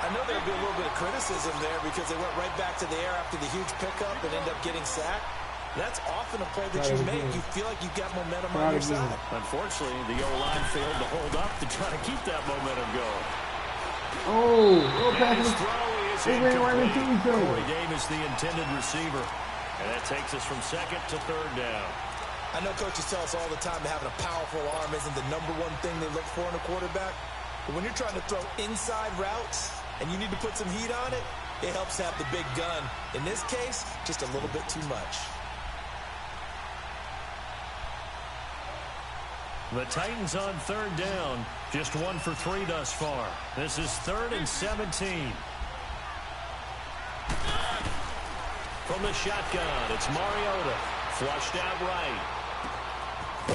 I know there'll be a little bit of criticism there because they went right back to the air after the huge pickup and end up getting sacked. That's often a play that you make. You feel like you've got momentum on your side. Unfortunately, the O-line failed to hold up to try to keep that momentum going. Oh, his throw is incomplete. Corey Davis, the intended receiver. And that takes us from 2nd to 3rd down. I know coaches tell us all the time that having a powerful arm isn't the #1 thing they look for in a quarterback. But when you're trying to throw inside routes and you need to put some heat on it, it helps have the big gun. In this case, just a little bit too much. The Titans on 3rd down. Just 1 for 3 thus far. This is 3rd and 17. From the shotgun, it's Mariota. Flushed out right.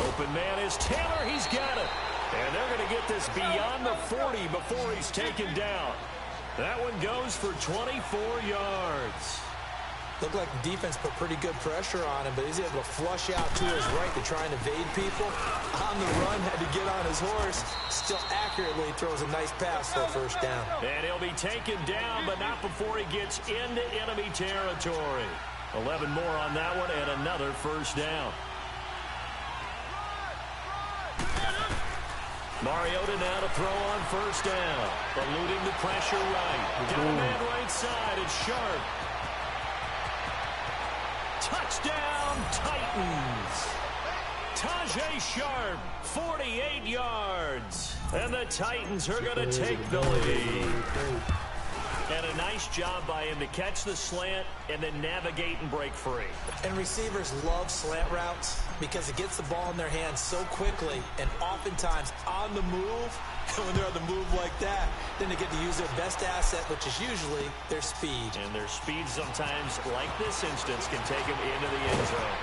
Open man is Taylor. He's got it. And they're going to get this beyond the 40 before he's taken down. That one goes for 24 yards. Looked like the defense put pretty good pressure on him, but he's able to flush out to his right to try and evade people. On the run, had to get on his horse. Still accurately throws a nice pass for a 1st down. And he'll be taken down, but not before he gets into enemy territory. 11 more on that one and another 1st down. Mariota now to throw on 1st down. Eluding the pressure right. Down man right side, it's Sharp. Touchdown, Titans. Tajay Sharp, 48 yards. And the Titans are going to take the lead. And a nice job by him to catch the slant and then navigate and break free. And receivers love slant routes because it gets the ball in their hands so quickly and oftentimes on the move. And when they're on the move like that, then they get to use their best asset, which is usually their speed. And their speed sometimes, like this instance, can take them into the end zone.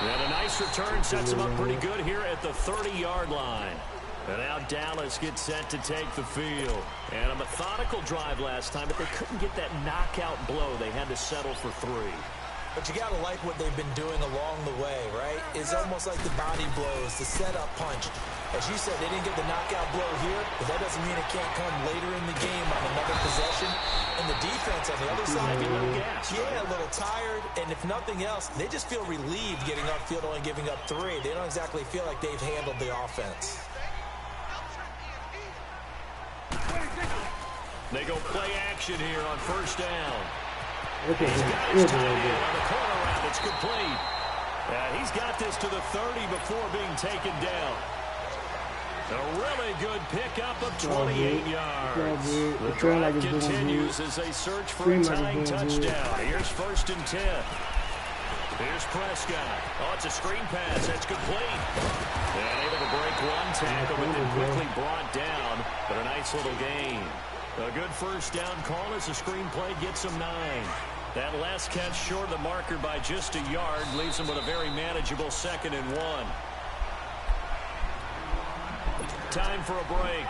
And a nice return sets them up pretty good here at the 30-yard line. And now Dallas gets set to take the field. And a methodical drive last time, but they couldn't get that knockout blow. They had to settle for 3. But you got to like what they've been doing along the way, right? It's almost like the body blows, the setup punch. As you said, they didn't get the knockout blow here, but that doesn't mean it can't come later in the game on another possession. And the defense on the other side, a little gas, a little tired. And if nothing else, they just feel relieved getting upfield, only giving up 3. They don't exactly feel like they've handled the offense. They go play action here on first down. Okay. He's got his tight end on the corner route. It's complete. He's got this to the 30 before being taken down. A really good pickup of 28 yards. The drive continues as they search for a tying touchdown. Here's 1st and 10. Here's Prescott. Oh, it's a screen pass. That's complete. And able to break one tackle, but then quickly brought down. But a nice little gain. A good first down call as the screen play gets him 9. That last catch short of the marker by just a yard leaves him with a very manageable 2nd and 1. Time for a break.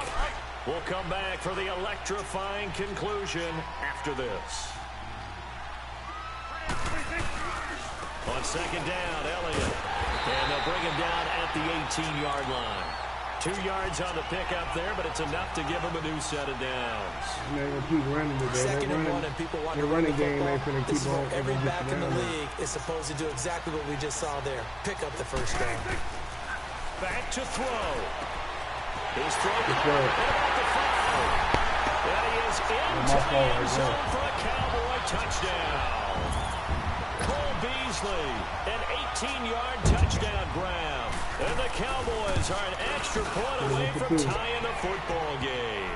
We'll come back for the electrifying conclusion after this. On 2nd down, Elliott. And they'll bring him down at the 18-yard line. 2 yards on the pickup there, but it's enough to give him a new set of downs. They're going to keep running today. 2nd and 1, and people want to run the football. This is what every back in the league is supposed to do, exactly what we just saw there. Pick up the first down. Back to throw. He's thrown about the 5. And he is into the end zone for a Cowboy touchdown. Cole Beasley, an 18-yard touchdown grab. And the Cowboys are an extra point away from tying the football game.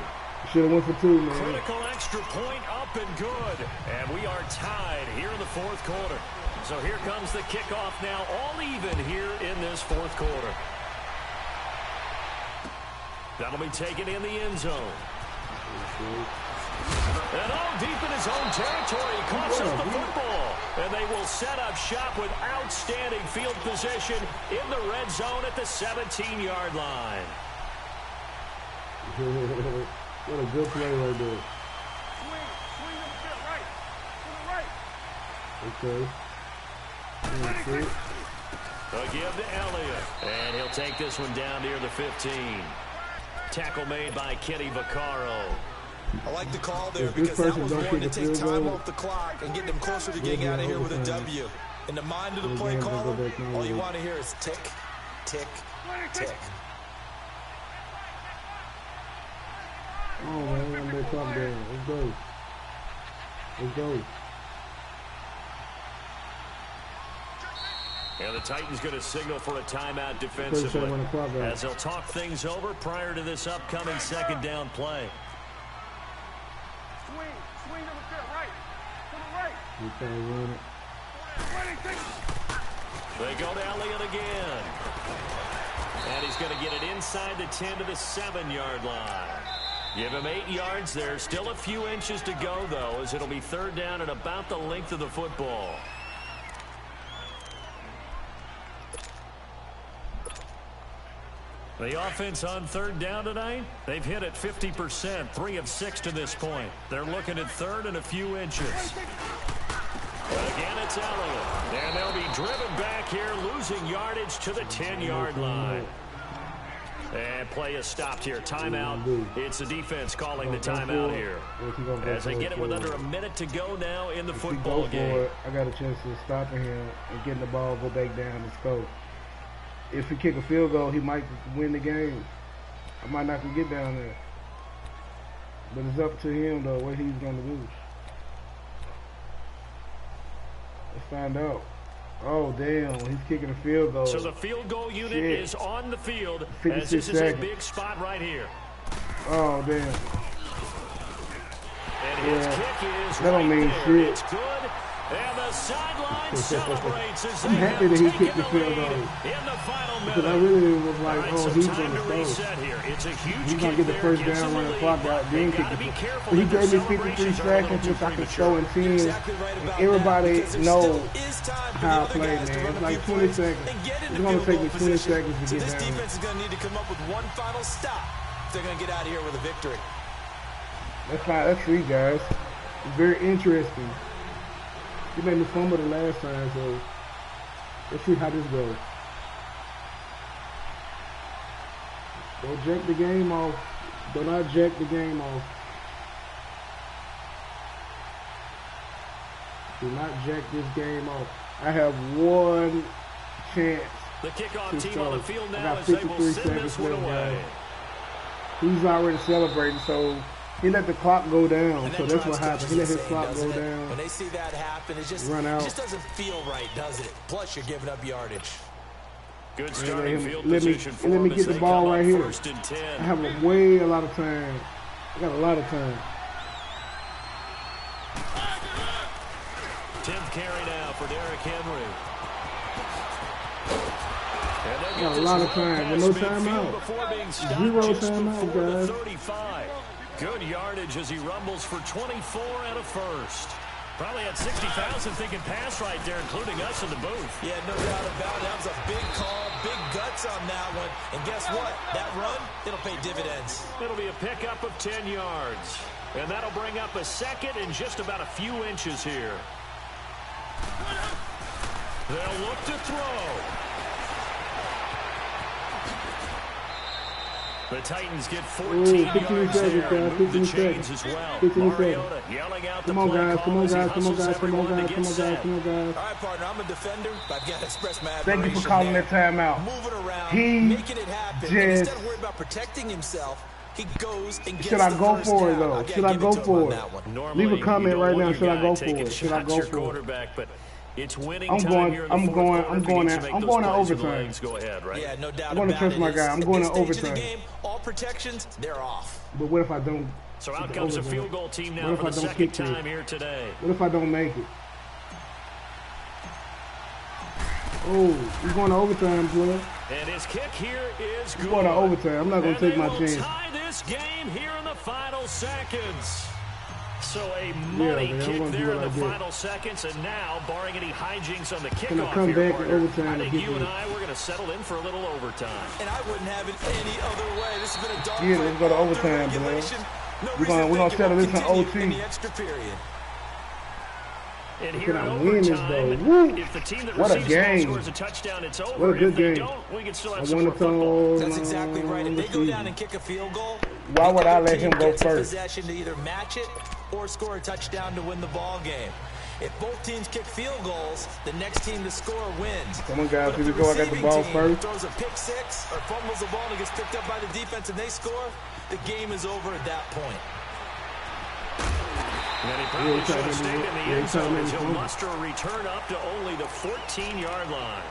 Should have went for 2, man. Critical extra point up and good. And we are tied here in the 4th quarter. So here comes the kickoff now, all even here in this 4th quarter. That'll be taken in the end zone. And deep in his own territory, he coughs up the football. And they will set up shop with outstanding field position in the red zone at the 17-yard line. What a good play right there. Okay. They'll give to Elliott. And he'll take this one down near the 15. Tackle made by Kenny Vaccaro. I like the call there because that was going to take time off the clock and get them closer to getting out of here with a W. In the mind of the play caller, all you want to hear is tick, tick, tick. Oh, man, let's go. Let's go. And the Titans going to signal for a timeout defensively as they'll talk things over prior to this upcoming 2nd down play. Swing to the right. They go to Elliott again. And he's going to get it inside the 10 to the 7-yard line. Give him 8 yards there. Still a few inches to go, though, as it'll be 3rd down at about the length of the football. The offense on 3rd down tonight, they've hit it 50%, 3 of 6 to this point. They're looking at 3rd and a few inches. Again, it's Elliott. And they'll be driven back here, losing yardage to the 10-yard line. And play is stopped here. Timeout. It's the defense calling the timeout here. As they get it with under a minute to go now in the football game. I got a chance to stop him and getting the ball, go back down and score. If he kick a field goal, he might win the game. I might not get down there. But it's up to him, though, what he's going to do. Let's find out. Oh, damn. He's kicking a field goal. So the field goal unit is on the field as this is a big spot right here. Oh, damn. And his kick is that don't mean there. shit. It's good. And the sideline celebrates as I'm they happy have that he taken kicked the the field lead goal. in the final minute. Because I really was like, Right, oh, so he's time going to to reset here. It's a huge He's kick going to get the there, first gives down, them run the the clock lead, out, but then they kick gotta the be field. careful So he that their gave me 53 celebrations are a little seconds, too which I can premature. show in 10. Exactly right about Everybody that, because there knows still is time for how I the other play, guys to man. run It's a like few 20 plays seconds. and get It's into going to field take goal me 20 position. seconds to So get this down. defense is going to need to come up with one final stop if they're going to get out of here with a victory. That's fine. Let's see, guys. It's very interesting. He made me fumble the last time, so let's see how this goes. Don't jack the game off. Do not jack the game off. Do not jack this game off. I have one chance. The kickoff team on the field I now got is able to 53 send this seconds one left, away. guys. He's already celebrating, so he let the clock go down. And So that that's drives what happened. coaches He let his insane, clock doesn't go it? down. When they see that happen, it just doesn't feel right, does it? Plus, you're giving up yardage. Good starting field let position for me them get as the they ball come right up here. 1st and 10. I have a lot of time. I got a lot of time. 10th carry now for Derrick Henry. I got a lot of time, but no timeout. Zero timeout, guys. 35. Good yardage as he rumbles for 24 and a first. Probably had 60,000 thinking pass right there, including us in the booth. Yeah, no doubt about it. That was a big call, big guts on that one. And guess what? That run, it'll pay dividends. It'll be a pickup of 10 yards. And that'll bring up a second in just about a few inches here. They'll look to throw. The Titans get 14 yards there and move the chains as well. Mariota yelling out the play call. Come on, guys. All right, partner, I'm a defender, but I've got to express my admiration. Thank you for calling that timeout. Moving around, He making it happen. And instead of worrying about protecting himself, he goes and gets Should I the go first for it, down. though? I've got Should to I give go it to him for on it? that one. Normally, Leave a comment right now. Should I go for it? Should I go for it? Quarterback, but it's winning I'm time going. here in the I'm fourth going. quarter I'm if he going. needs to make I'm those going to plays with the overtime. legs. Go ahead, right? Yeah, no doubt I'm gonna about trust it. my guy. I'm going to At this stage of overtime. the game, all protections, they're off. But what if I don't? So out comes a field goal team now What if for I the don't second kick it? time here today. What if I don't make it? Oh, he's going to overtime, player. And his kick here is good. He's going to overtime. I'm not going to take my chance. Tie this game here in the final seconds. So a money kick there in the final seconds, and now, barring any hijinks on the kickoff come here, back in partner, overtime I and think get you and this. I, we're going to settle in for a little overtime. And I wouldn't have it any other way. This has been a dog Yeah, fight let's go to all through overtime, man. regulation. No We're reason to gonna think it settle won't this in continue OT. in the extra period. And here Can in I win this, overtime, though? Woo! if the team that what a receives the ball game. scores a touchdown, it's over. What a good if they game. don't, we can still I have some won more the football. That's exactly right. If they go down and kick a field goal, Why would the I other let him team go gets a first? possession to either match it or score a touchdown to win the ball game. If both teams kick field goals, the next team to score wins. Come on, guys. But if Here we go. I got the receiving ball team first. throws a pick six or fumbles the ball and it gets picked up by the defense and they score, the game is over at that point. And he probably should have stayed in the end zone as he'll fumble. muster a return up to only the 14-yard line.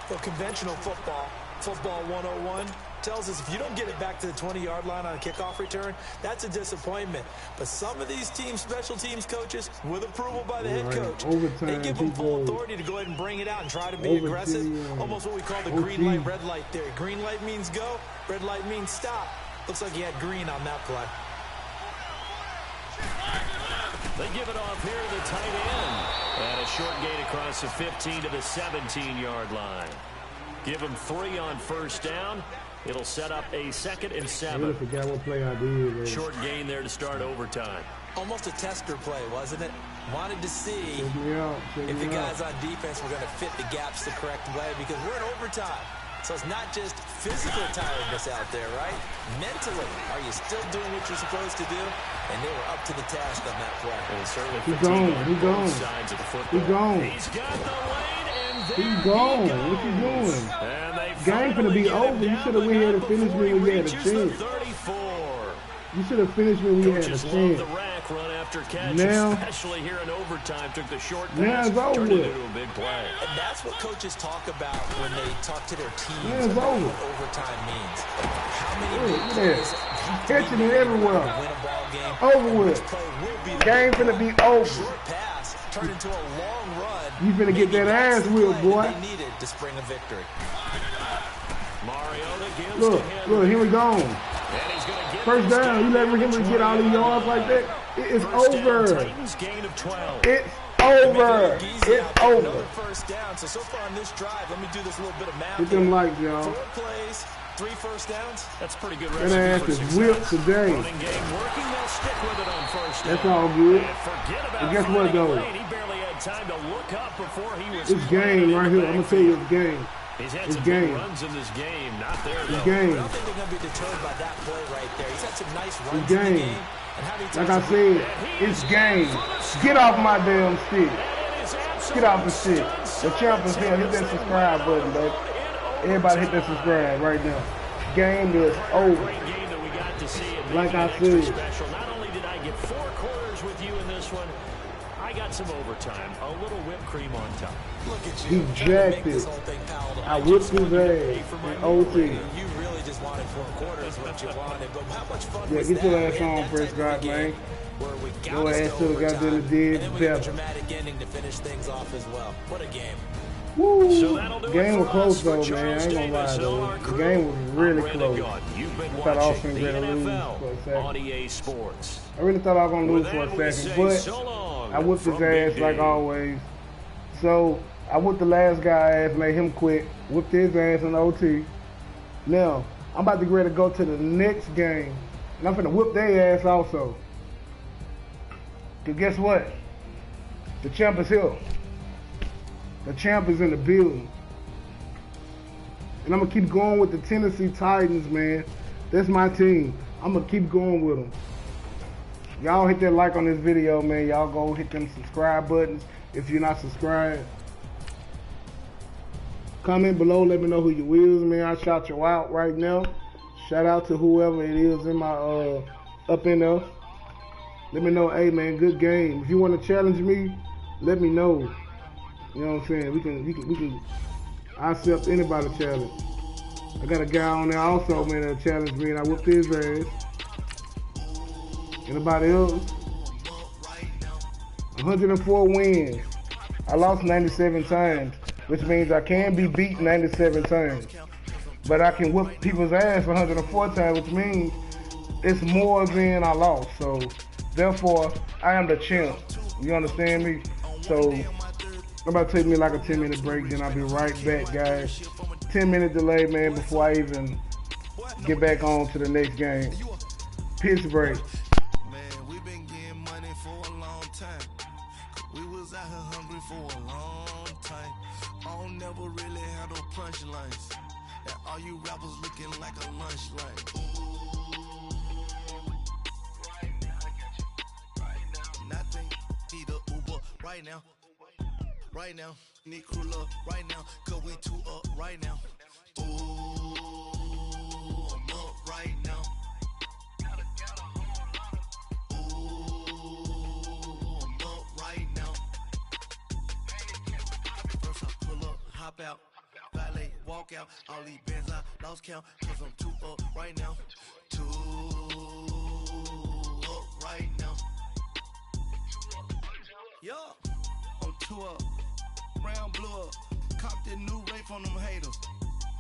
Well, conventional football 101, tells us if you don't get it back to the 20-yard line on a kickoff return, that's a disappointment. But some of these teams, special teams coaches, with approval by the head coach, they give them full authority to go ahead and bring it out and try to be aggressive. Almost what we call the green light, red light theory. Green light means go, red light means stop. Looks like he had green on that play. They give it off here to the tight end. And a short gain across the 15 to the 17-yard line. Give him 3 on first down. It'll set up a 2nd and 7. I forgot what play I did. Man. Short gain there to start overtime. Almost a tester play, wasn't it? Wanted to see if the guys on defense were going to fit the gaps the correct way because we're in overtime. So it's not just physical tiredness out there, right? Mentally, are you still doing what you're supposed to do? And they were up to the task on that play. And certainly He's gone. He's gone. Sides of the football. He's gone. He's got the lane, and there He's gone. he goes. What you doing? And they Game finna be over. You should have went ahead and finished me when you had a chance. 34. You should have finished me when you had a Coaches love chance. the rack run after catch, Now- especially here in overtime. Took the short Now pass, it's over turned it with. into a big play. And that's what coaches talk about when they talk to their teams Yeah, it's about over. what overtime means. How many Look big at plays that. pitching it everywhere. Over with. Game finna be over. Turned into a long run. You finna get that ass whipped, boy. They needed to spring a victory. Look, here we go. First down. You let him get all the yards like that. It's over. It's over. It's over. First down. So far on this drive, let me do this little bit of math. Get them lights, y'all. 4 plays, 3 first downs. That's pretty good. That ass is whipped today. That's all good. And guess what, though? It's game right here. I'm gonna tell you, it's game. It's game. Runs in this game, not there. It's game. I don't think they're going to be deterred by that play right there. He's had some nice runs it's game. In the game. Like I said, it's game. Get off my damn stick. Get off the stick. The champ is here. Hit that subscribe button, baby. Everybody hit that subscribe right now. Game is over. Like I said. Not only did I get 4 quarters with you in this one, I got some overtime. A little whipped cream on top. Look at you. He jacked it. I whipped his ass in OT. You really just wanted 4 quarters what you wanted, but how much fun was get your that? ass on, Prescott, man. Your ass should have got to the did better. Dramatic ending to finish things off as well. What a game. Woo! The game was close though, man. I ain't gonna lie though. The game was really close. I thought I was gonna lose for a second. I really thought I was gonna lose for a second, but I whipped his ass like always. So I whipped the last guy ass, made him quit, whipped his ass in OT. Now I'm about to get ready to go to the next game, and I'm finna whip their ass also. Cause guess what? The champ is here. The champ is in the building. And I'm going to keep going with the Tennessee Titans, man. That's my team. I'm going to keep going with them. Y'all hit that like on this video, man. Y'all go hit them subscribe buttons if you're not subscribed. Comment below. Let me know who you is, man. I'll shout you out right now. Shout out to whoever it is in my up in there. Let me know, hey, man, good game. If you want to challenge me, let me know. You know what I'm saying? We can. I accept anybody challenge. I got a guy on there also, man, that challenged me, and I whooped his ass. Anybody else? 104 wins. I lost 97 times, which means I can be beat 97 times. But I can whoop people's ass 104 times, which means it's more than I lost. So, therefore, I am the champ. You understand me? So, I'm about to take me like a 10-minute break, then I'll be right back, guys. 10-minute delay, man, before I even get back on to the next game. Pitch break. Man, we been getting money for a long time. We was out here hungry for a long time. I don't never really have no punchlines. And all you rappers looking like a lunch line. Nothing, need a Uber right now. Right now, need crew love right now, cause we 2 up right now. Ooh, I'm up right now. Ooh, I'm up right now. First I pull up, hop out, valet, walk out. All these bands I lost count, cause I'm 2 up right now. 2 up right now. Yo, I'm 2 up. Round blew up, copped that new Ray from them haters.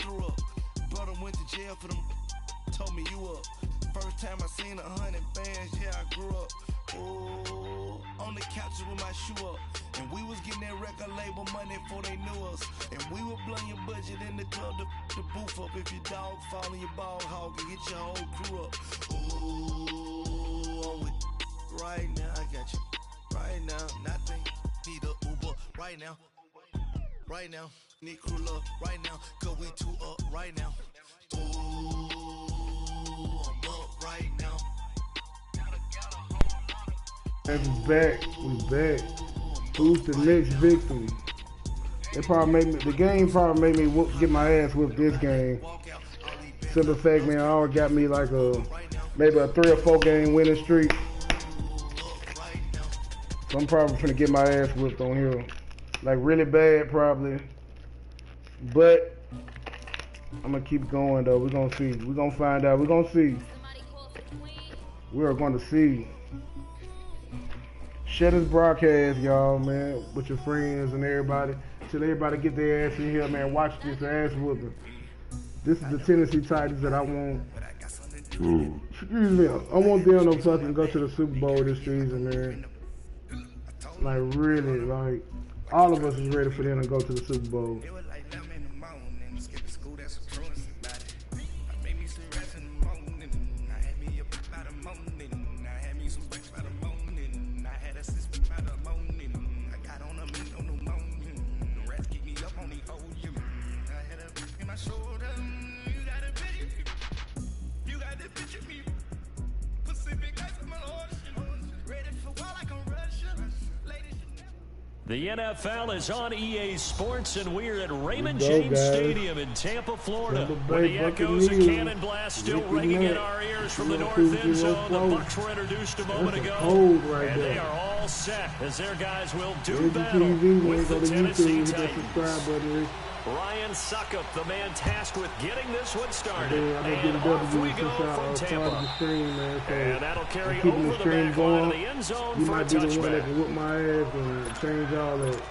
Threw up, brother went to jail for them. Told me you up. First time I seen 100 bands, yeah, I grew up. Ooh, on the couches with my shoe up. And we was getting that record label money before they knew us. And we were blowing your budget in the club to boof up. If your dog fall in your ball hog and get your whole crew up. Ooh, I'm with right now, I got you. Right now, nothing, need a Uber right now. Right now, need crew love right now, cause we 2 up right now. Ooh, I'm up right now. And we back. Who's the next victory? It probably made me, the game probably made me get my ass whipped this game. Simple fact, man, I already got me like maybe a 3 or 4 game winning streak. So I'm probably gonna get my ass whipped on here. Like really bad probably. But I'm gonna keep going though. We're gonna see. We're gonna find out. We're gonna see. we are going to see. Share this broadcast, y'all, man, with your friends and everybody. Tell everybody get their ass in here, man. Watch this ass whooping. This is the Tennessee Titans that I want. Excuse me. I want them to fucking go to the Super Bowl this season, man. Like, really, like, all of us is ready for them to go to the Super Bowl. The NFL is on EA Sports, and we're at Raymond James Stadium in Tampa, Florida. When the echoes of cannon blast still ringing in our ears from the north end zone, the Bucs were introduced a moment ago, and they are all set as their guys will do battle with the Tennessee Titans. Ryan Suckup, the man tasked with getting this one started. And off we go from Tampa. And that'll carry over the back line of the end zone for a touchback. You might be the one that can whip my ass and change all that.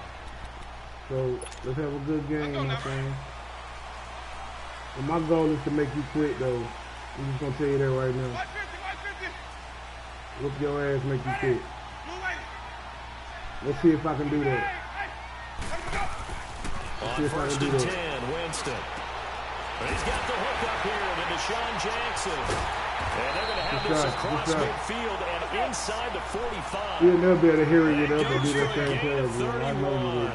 So let's have a good game, my friend. And my goal is to make you quit, though. I'm just going to tell you that right now. Whoop your ass, make you quit. Let's see if I can do that. On first and 10, Winston. He's got the hook up here to Deshaun Jackson. And they're going to have this across midfield and inside the 45. You'll never be able to hear it up and do that same play. I know you will.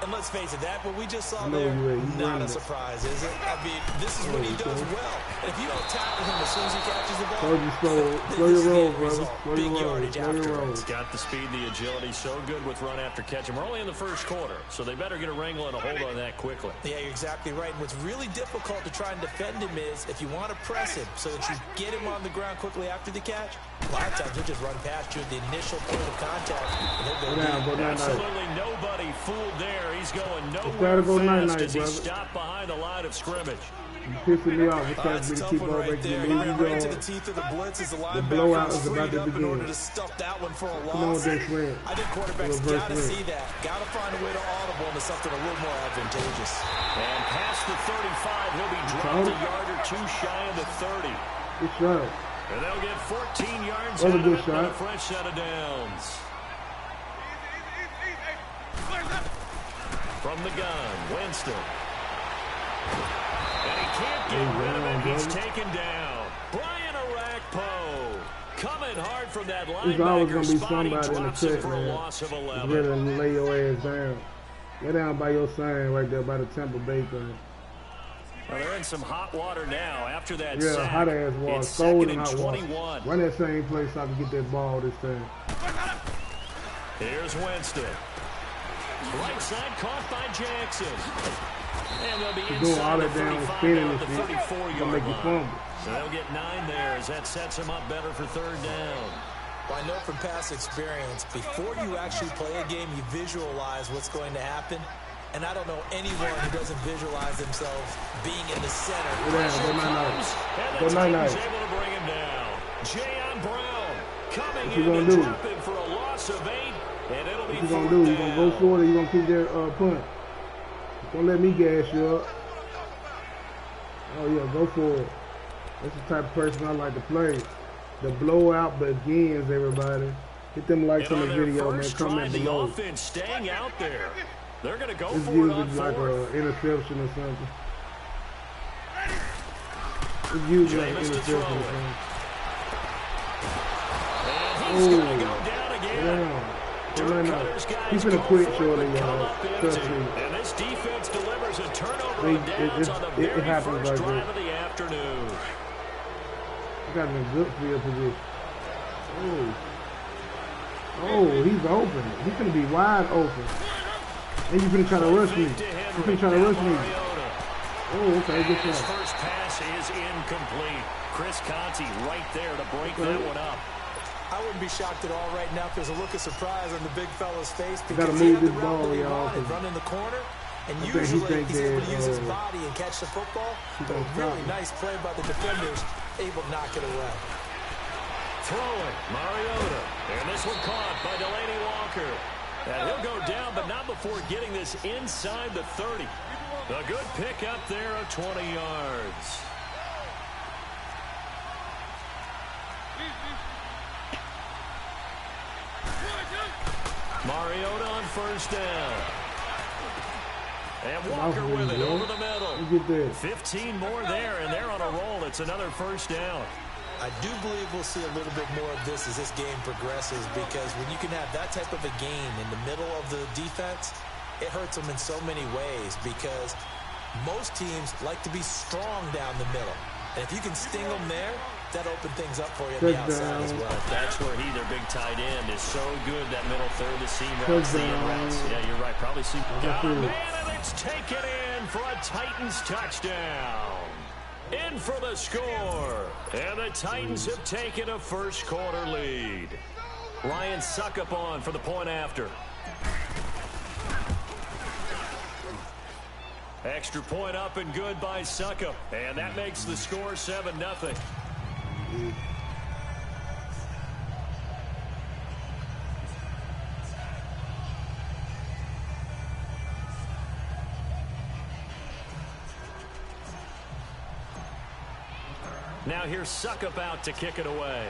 And let's face it, that what we just saw there, not a surprise, is it? I mean, this is what he does well. And if you don't tackle him as soon as he catches the ball, slow your roll, brother. Slow your roll. He's got the speed, the agility, so good with run after catch. And we're only in the first quarter, so they better get a wrangle and a hold on that quickly. Yeah, you're exactly right. And what's really difficult to try and defend him is if you want to press him so that you get him on the ground quickly after the catch, a lot of times he'll just run past you at the initial point of contact. Absolutely nobody fooled there. He's going nowhere fast as he stopped behind the line of scrimmage. You're pissing me off. It's time for me to keep on making you lose right to the teeth of the blitz as the blowout is about to begin. In order to stuff that one for a loss. Come on, Dick Flynn. I think quarterbacks got to see that. Got to find a way to audible into something a little more advantageous. And past the 35, he'll be dropped a yard or two shy of the 30. Good shot. And they'll get 14 yards out of it with a fresh set of downs. From the gun, Winston. And he can't get rid of it. He's taken down. Brian Arakpo coming hard from that linebacker spot. He drops it for a loss of 11. Ready to lay your ass down. Lay down by your sign right there by the Tampa Bay thing. Well, they're in some hot water now after that sack. Yeah, hot ass water. It's cold and hot 21. Water. Run that same place so I can get that ball this time. Here's Winston. Right side caught by Jackson. And they'll be inside the 35 down the 34-yard line. So they'll get 9 there as that sets them up better for third down. Well, I know from past experience, before you actually play a game, you visualize what's going to happen. And I don't know anyone who doesn't visualize themselves being in the center. Go night-night. Able to bring him down. Jayon Brown coming in to drop him for a loss of 8. And it'll be what you gonna do? You gonna go for it or you gonna keep that punt? Don't let me gas you up. Oh yeah, go for it. That's the type of person I like to play. The blowout begins, everybody. Hit them likes on the video, man. Comment below. The offense staying out there. They're gonna go it's for it on like fourth. An interception or something. It's usually like an interception or something. And he's gonna go down again. He's gonna quit shortly, y'all. Trust me. And this defense delivers a turnover on downs on the very first drive of the afternoon. He got in a good field position. Oh, he's open. He's gonna be wide open. And you're gonna try to rush me. You're gonna try to rush me. Oh, okay, good shot. His first pass is incomplete. Chris Conti right there to break that one up. I wouldn't be shocked at all right now if there's a look of surprise on the big fella's face. You gotta move this ball, y'all. Run in the corner, and usually he's able to use his body and catch the football. But a really nice play by the defenders, able to knock it away. Throwing, Mariota. And this one caught by Delaney Walker. And he'll go down, but not before getting this inside the 30. A good pickup there of 20 yards. Mariota on first down. And Walker with it over the middle. 15 more there, and they're on a roll. It's another first down. I do believe we'll see a little bit more of this as this game progresses, because when you can have that type of a gain in the middle of the defense, it hurts them in so many ways, because most teams like to be strong down the middle. And if you can sting them there, that opens things up for you on the outside as well. That's where he, their big tight end, is so good, that middle third to seam routes, the in routes. Yeah, you're right. Probably see. Got a man, and it's taken in for a Titans touchdown. In for the score. And the Titans have taken a first quarter lead. Ryan Suckup on for the point after. Extra point up and good by Suckup. And that makes the score 7-0. Now here's Suckup out to kick it away.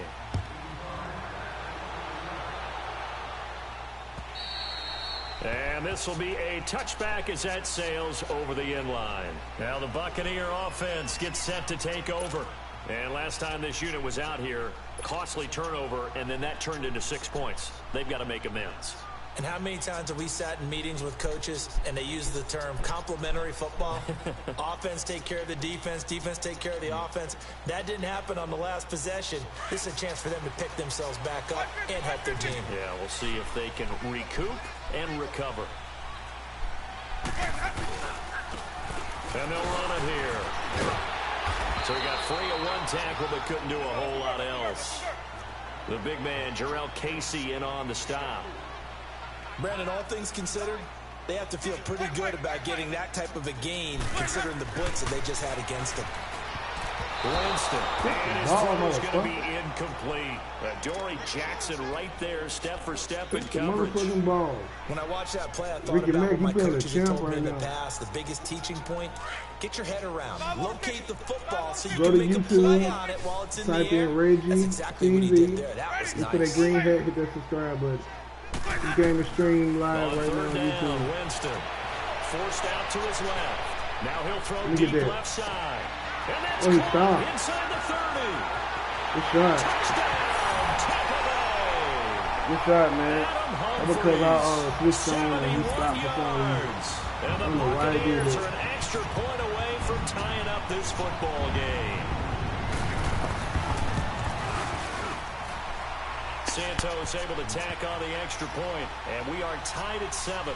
And this will be a touchback as that sails over the end line. Now the Buccaneer offense gets set to take over. And last time this unit was out here, costly turnover, and then that turned into 6 points. They've got to make amends. And how many times have we sat in meetings with coaches and they use the term complementary football? Offense take care of the defense, defense take care of the offense. That didn't happen on the last possession. This is a chance for them to pick themselves back up and help their team. Yeah, we'll see if they can recoup and recover. And they'll run it here. So he got free of one tackle but couldn't do a whole lot else. The big man, Jarrell Casey, in on the stop. Brandon, all things considered, they have to feel pretty good about getting that type of a gain, considering the blitz that they just had against them. Winston, and his throw is going to be incomplete. Dory Jackson right there, step for step in coverage. When I watched that play, I thought about what my coaches had told me in the past. The biggest teaching point, get your head around. Locate the football so you can make a play on it while it's in the air. That's exactly what he did there. That was nice. Hit that green hat, hit that subscribe button. This game is streamed live right now on YouTube. Winston forced out to his left. Now he'll throw deep left side. And that's inside the 30. Good shot. Touchdown, Tampa Bay. Good shot, man. That's because I switched on and he stopped for some reason. And the Buccaneers are an extra point away from tying up this football game. Santos able to tack on the extra point, and we are tied at 7.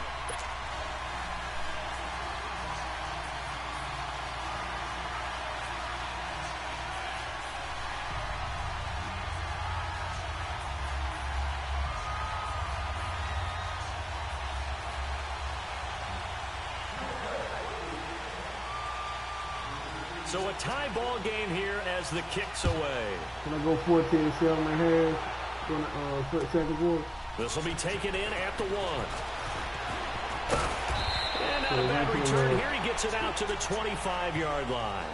So a tie ball game here as the kick's away. Can I go 14-7 for the second quarter? This will be taken in at the 1. And out of that return here, he gets it out to the 25-yard line.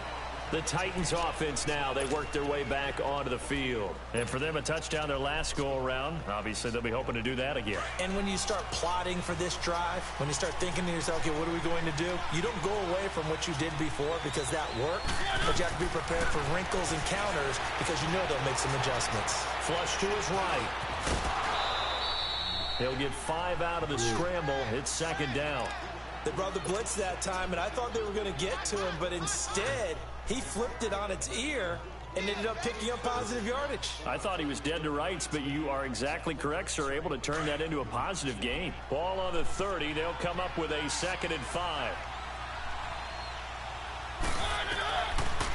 The Titans offense now, they work their way back onto the field. And for them, a touchdown their last go-around. Obviously, they'll be hoping to do that again. And when you start plotting for this drive, when you start thinking to yourself, okay, what are we going to do? You don't go away from what you did before because that worked, but you have to be prepared for wrinkles and counters because you know they'll make some adjustments. Flush to his right. He'll get 5 out of the scramble. It's second down. They brought the blitz that time, and I thought they were going to get to him, but instead, he flipped it on its ear and ended up picking up positive yardage. I thought he was dead to rights, but you are exactly correct, sir. Able to turn that into a positive gain. Ball on the 30. They'll come up with a 2nd and 5.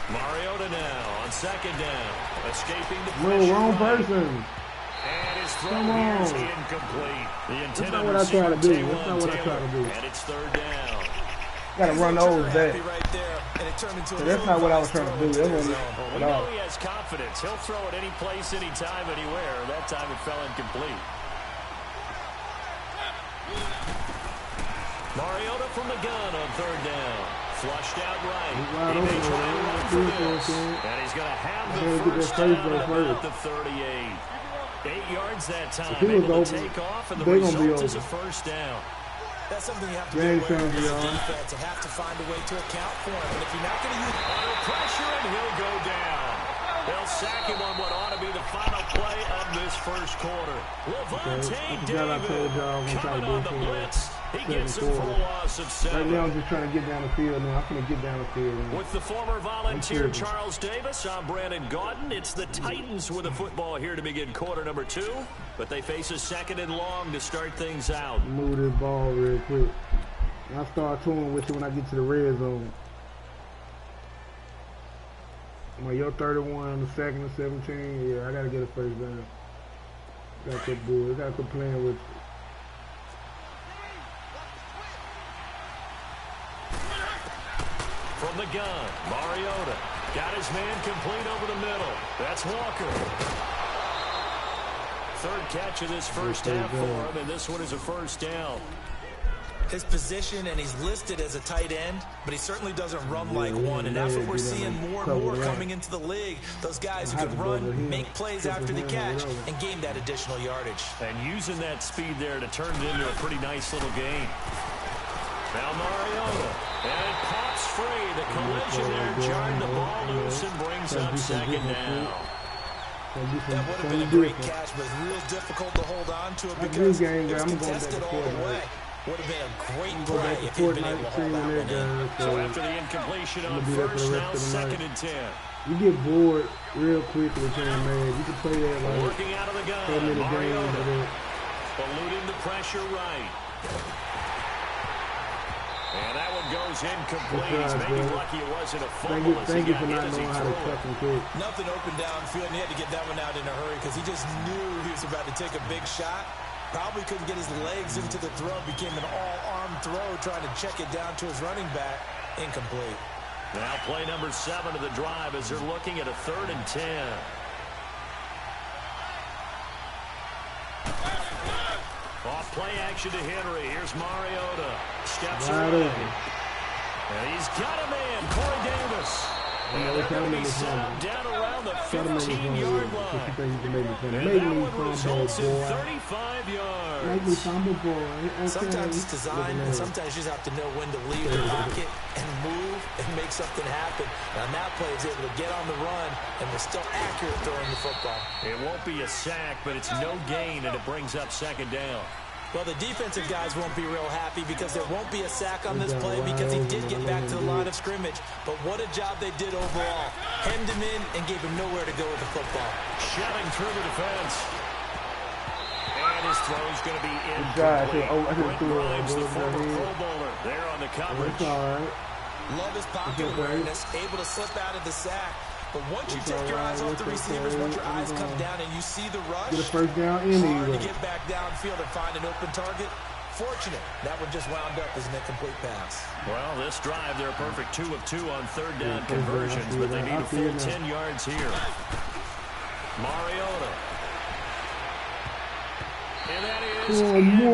Mariota now on 2nd down. Escaping the pressure. No, wrong person. And his throw here is incomplete. The intended That's not what I try to do. That's not what I try to do. And it's 3rd down. Gotta run those back. Right there, and it turned into So that's not what I was trying to do. That's we know he has confidence. He'll throw it any place, anytime, anywhere. That time it fell incomplete. Mariota from the gun on third down. Flushed out right. He may try to run for this. And he's going to have the first down at about the 38. 8 yards that time. Able to take off, and the result is a first down. That's something you have to be aware of as a defense and have to find a way to account for him. And if you're not going to use under pressure, and he'll go down. They'll sack him on what ought to be the final play of this first quarter. Levante David coming on the blitz. He gets him for a loss of 7. Right now, I'm just trying to get down the field now. I'm going to get down the field now. With the former Volunteer Charles Davis, I'm Brandon Gaudin. It's the Titans with the football here to begin quarter number 2. But they face a second and long to start things out. Move this ball real quick. I'll start touring with you when I get to the red zone. Your 31, the second and 17. Yeah, I got to get a first down. Got to quit bull. Got to quit playing with you. From the gun, Mariota got his man complete over the middle. That's Walker. Third catch of this first half for him, and this one is a first down. His position, and he's listed as a tight end, but he certainly doesn't run like one, and that's what we're seeing more and more coming into the league. Those guys who can run, make plays after the catch, and gain that additional yardage. And using that speed there to turn it into a pretty nice little game. Now Mariota, and it pops free. The collision there jarred the ball loose and brings up second down. That would have been a great catch, but real difficult to hold on to it because it was contested all the way. Would have been a great play if he'd been able to hold that one in. So after the incompletion on first, now second and 10. You get bored real quick with playing man. You can play that like working out of the gun. Mariota eluding the pressure right. And that one goes incomplete. He's maybe lucky it wasn't a fumble. Thank you for not knowing how to tuck and kick. Nothing open downfield, and he had to get that one out in a hurry because he just knew he was about to take a big shot. Probably couldn't get his legs into the throw. Became an all-arm throw, trying to check it down to his running back. Incomplete. Now play number 7 of the drive as they're looking at a 3rd and 10. Off play action to Henry. Here's Mariota. Steps away. And he's got a man, Corey Davis. And they're going to be set up down around the 15-yard line. And that one results in 35 yards. Sometimes it's designed, and sometimes you just have to know when to leave the pocket and move and make something happen. Now that play is able to get on the run, and was still accurate throwing the football. It won't be a sack, but it's no gain, and it brings up second down. Well, the defensive guys won't be real happy because there won't be a sack on this play because he did get back to the line of scrimmage. But what a job they did overall. Hemmed him in and gave him nowhere to go with the football. Shoving through the defense. And his throw is going to be incomplete. Brent Grimes, the former Pro Bowler, there on the coverage. Love his pocket awareness, able to slip out of the sack. But once you take your eyes off the receivers, once your eyes come down and you see the rush, get a first down hard to get back downfield and find an open target. Fortunate, that one just wound up as an incomplete pass. Well, this drive, they're a perfect 2 of 2 on 3rd down conversions, but they need a full 10 yards here. Mariota. And that is incomplete.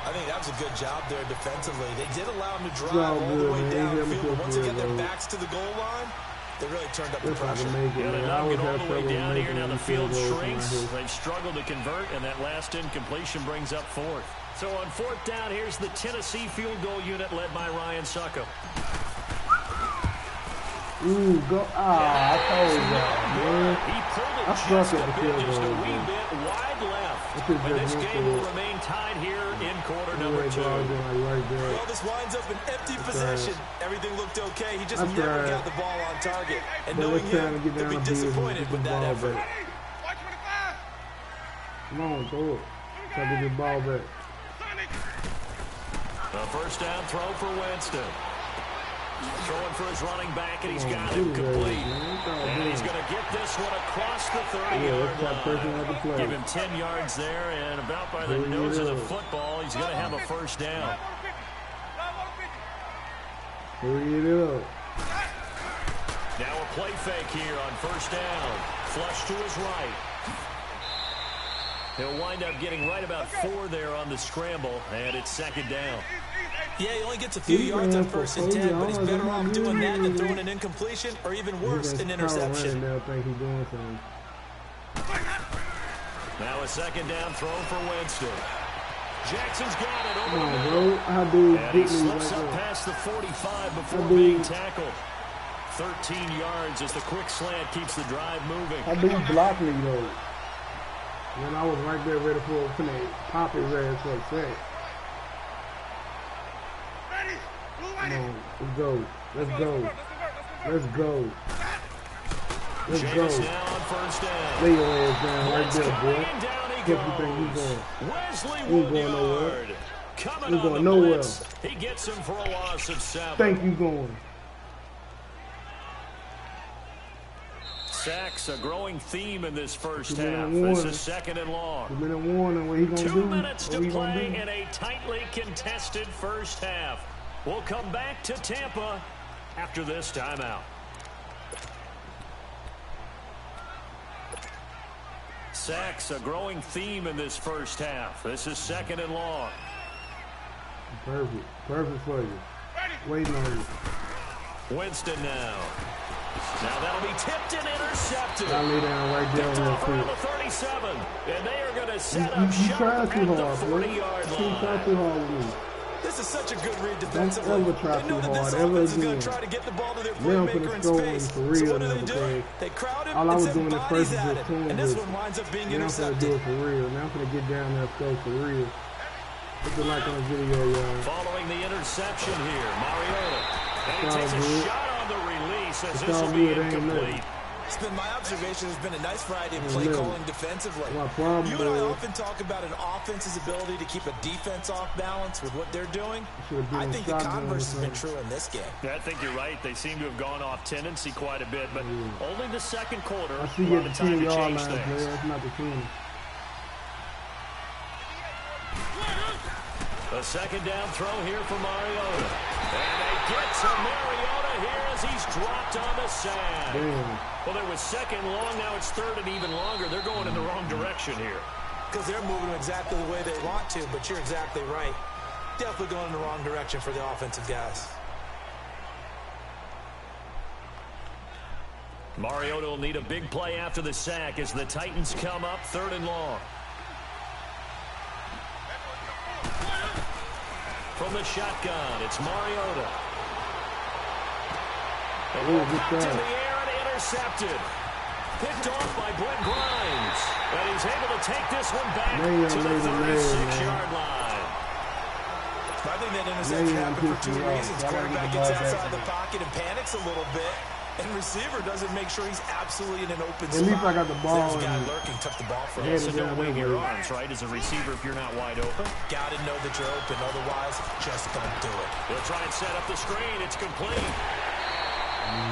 I think that was a good job there defensively. They did allow him to drive all the way downfield, but once they get their backs to the goal line, they really turned up the pressure. Yeah, they're not getting all the way down here. Now the field shrinks. They've struggled to convert, and that last incompletion brings up 4th. So on 4th down, here's the Tennessee field goal unit led by Ryan Succo. Ooh, go! I told you, man. He pulled it just a wee bit wide left. And this game will remain tied here in quarter number 2. Well, this winds up an empty possession. Everything looked okay. He just never got the ball on target. And knowing him, he'll be disappointed with that effort. Come on, go. Try to get the ball back. A first down throw for Winston. Throwing for his running back, and he's got him complete. And he's going to get this one across the 30-yard line. Give him 10 yards there, and about by the nose of the football, he's going to have a first down. Hurry it up. Now a play fake here on first down. Flush to his right. He'll wind up getting right about 4 there on the scramble, and it's second down. Yeah, he only gets a few yards on first and 10, but he's better off doing that than throwing an incompletion or even worse, an interception. Now a second down throw for Winston. Jackson's got it over Come on, the bro. middle. How do And he slips up past the 45 before being tackled. 13 yards as the quick slant keeps the drive moving. How do you block me, though? When I was right there ready for a pop his ass for a sack. Come on, let's go. Let's go. Let's go. Let's James go. now on first down. Lay your ass down right there, boy. Down he What you think you goes. going? Wesley You ain't going nowhere. Woodyard coming You on going the nowhere. blitz. He gets him for a loss of 7. Think you going? Sacks a growing theme in this first 2 minute half. warning. This is second and long. 2 minute warning. What he gonna 2 do? minutes What to he gonna play do? in a tightly contested first half. We'll come back to Tampa after this timeout. Sacks a growing theme in this first half. This is second and long. Perfect. Perfect for you. Waiting on you. Winston now. Now that'll be tipped and intercepted. I lay down right there Picked real off around quick. the 37. And they are going to set You up shop try at too the hard, bro. 40-yard You try line. too hard with me. This is such a good read Don't defensively. ever try They know too that this hard, ever offense is going again. to try to get the ball to their Now I'm playmaker finna in score space. for So real what now do? because They crowd him all I and was send doing at bodies first is at just him. tune And this with one winds up being Now I'm finna do intercepted. it for real. Now I'm finna get down that scope for real. Put the like on the video, y'all. Following the interception here, Mariota. And he It's all takes a good. shot on the release as It's this all will be good, ain't incomplete. It's been my observation. There's been a nice variety of Ain't play little. calling defensively. My problem You and I is- often talk about an offense's ability to keep a defense off balance with what they're doing. Should've been I a think the shotgun or converse has been something. true in this game. Yeah, I think you're right. They seem to have gone off tendency quite a bit, but only the second quarter. I see a you lot at of the time to 10-yard change line, things. player. That's not the 20. A second down throw here for Mariota. And they get to Mariota here as he's dropped on the sack. Damn. Well, there was second long. Now it's third and even longer. They're going in the wrong direction here. Because they're moving exactly the way they want to, but you're exactly right. Definitely going in the wrong direction for the offensive guys. Mariota will need a big play after the sack as the Titans come up third and long. From the shotgun, it's Mariota. Good To try. the air and intercepted. Picked off by Brent Grimes. And he's able to take this one back Man, to the man, 36-yard man. line. I think that interception Man, happened for pissed two me off. reasons. I gotta Quarterback get the gets ball back outside to the him. pocket and panics a little bit. And receiver doesn't make sure he's absolutely in an open At spot. least I got the ball There's a guy and- lurking, took the ball from Yeah, him. So don't yeah, wave yeah. your arms, right, as a receiver if you're not wide open. Got to know that you're open. Otherwise, just don't do it. They'll try and set up the screen. It's complete.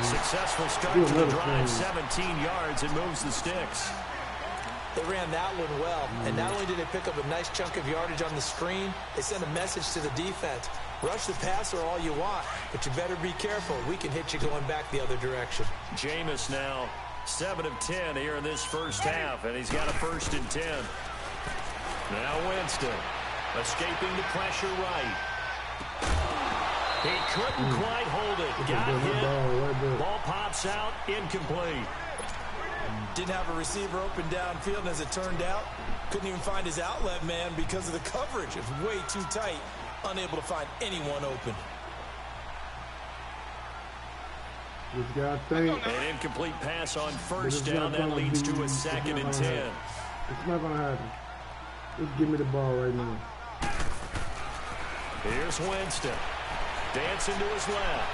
Successful start Do to the another drive, thing. 17 yards. It moves the sticks. They ran that one well. And not only did they pick up a nice chunk of yardage on the screen, they sent a message to the defense. Rush the passer all you want, but you better be careful. We can hit you going back the other direction. Jameis now 7 of 10 here in this first half, and he's got a 1st and 10. Now Winston escaping the pressure right. He couldn't quite hold it. Got hit. Ball pops out, incomplete. Didn't have a receiver open downfield, and as it turned out, couldn't even find his outlet man because of the coverage. It was way too tight, unable to find anyone open. This guy think An incomplete pass on this first is down. not That gonna leads be- to a it's 2nd not and gonna 10. happen. It's not gonna happen. Just give me the ball right now. Here's Winston. Dancing to his left.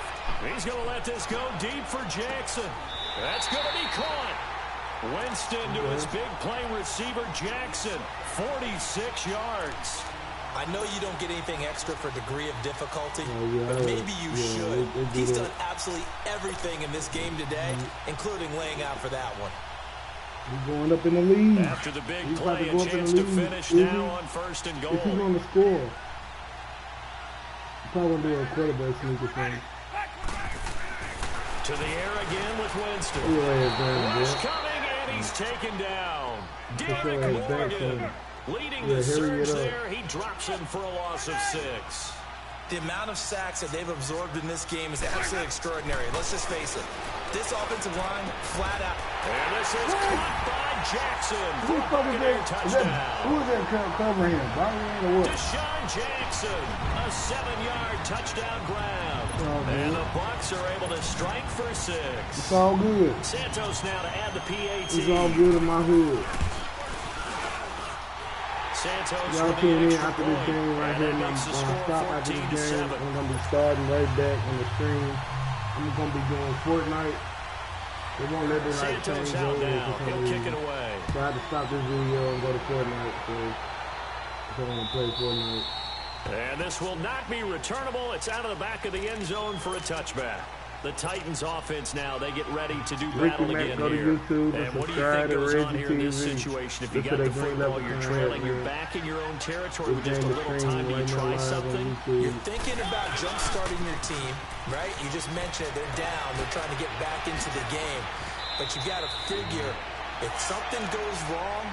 He's going to let this go deep for Jackson. That's going to be caught. Winston to his big play receiver, Jackson. 46 yards. I know you don't get anything extra for degree of difficulty, yeah, but maybe you should. they do He's that. done absolutely everything in this game today, including laying out for that one. He's going up in the lead. After the big He's about play, to a go up in chance the to lead. finish Is he? now on 1st and If he's goal. on the score, he's probably gonna do a quarterback sneak or something. To the air again with Winston. Rush coming, and he's taken down. Derek Morgan leading the surge there. He drops him for a loss of 6. The amount of sacks that they've absorbed in this game is absolutely extraordinary. Let's just face it. This offensive line, flat out. And this is caught by Jackson. Who is that covering him? Brian or what? Deshaun Jackson, a 7-yard touchdown grab. And the Bucs are able to strike for 6. It's all good. Santos now to add the PAT. It's all good in my hood. Y'all tune in after this game right here. I'm going to stop after this game. I'm going to be starting right back on the stream. I'm going to be doing Fortnite. They won't let me like change over. He'll kick it away. So I had to stop this video and go to Fortnite. So I'm going to play Fortnite. And this will not be returnable. It's out of the back of the end zone for a touchback. The Titans offense now, they get ready to do battle again go to here. YouTube and what do you think goes on here in this situation? If you got the football, you're trailing, you're back in your own territory with just a little time. Do you try something? You're thinking about jump-starting your team, right? You just mentioned they're down. They're trying to get back into the game. But you've got to figure, if something goes wrong,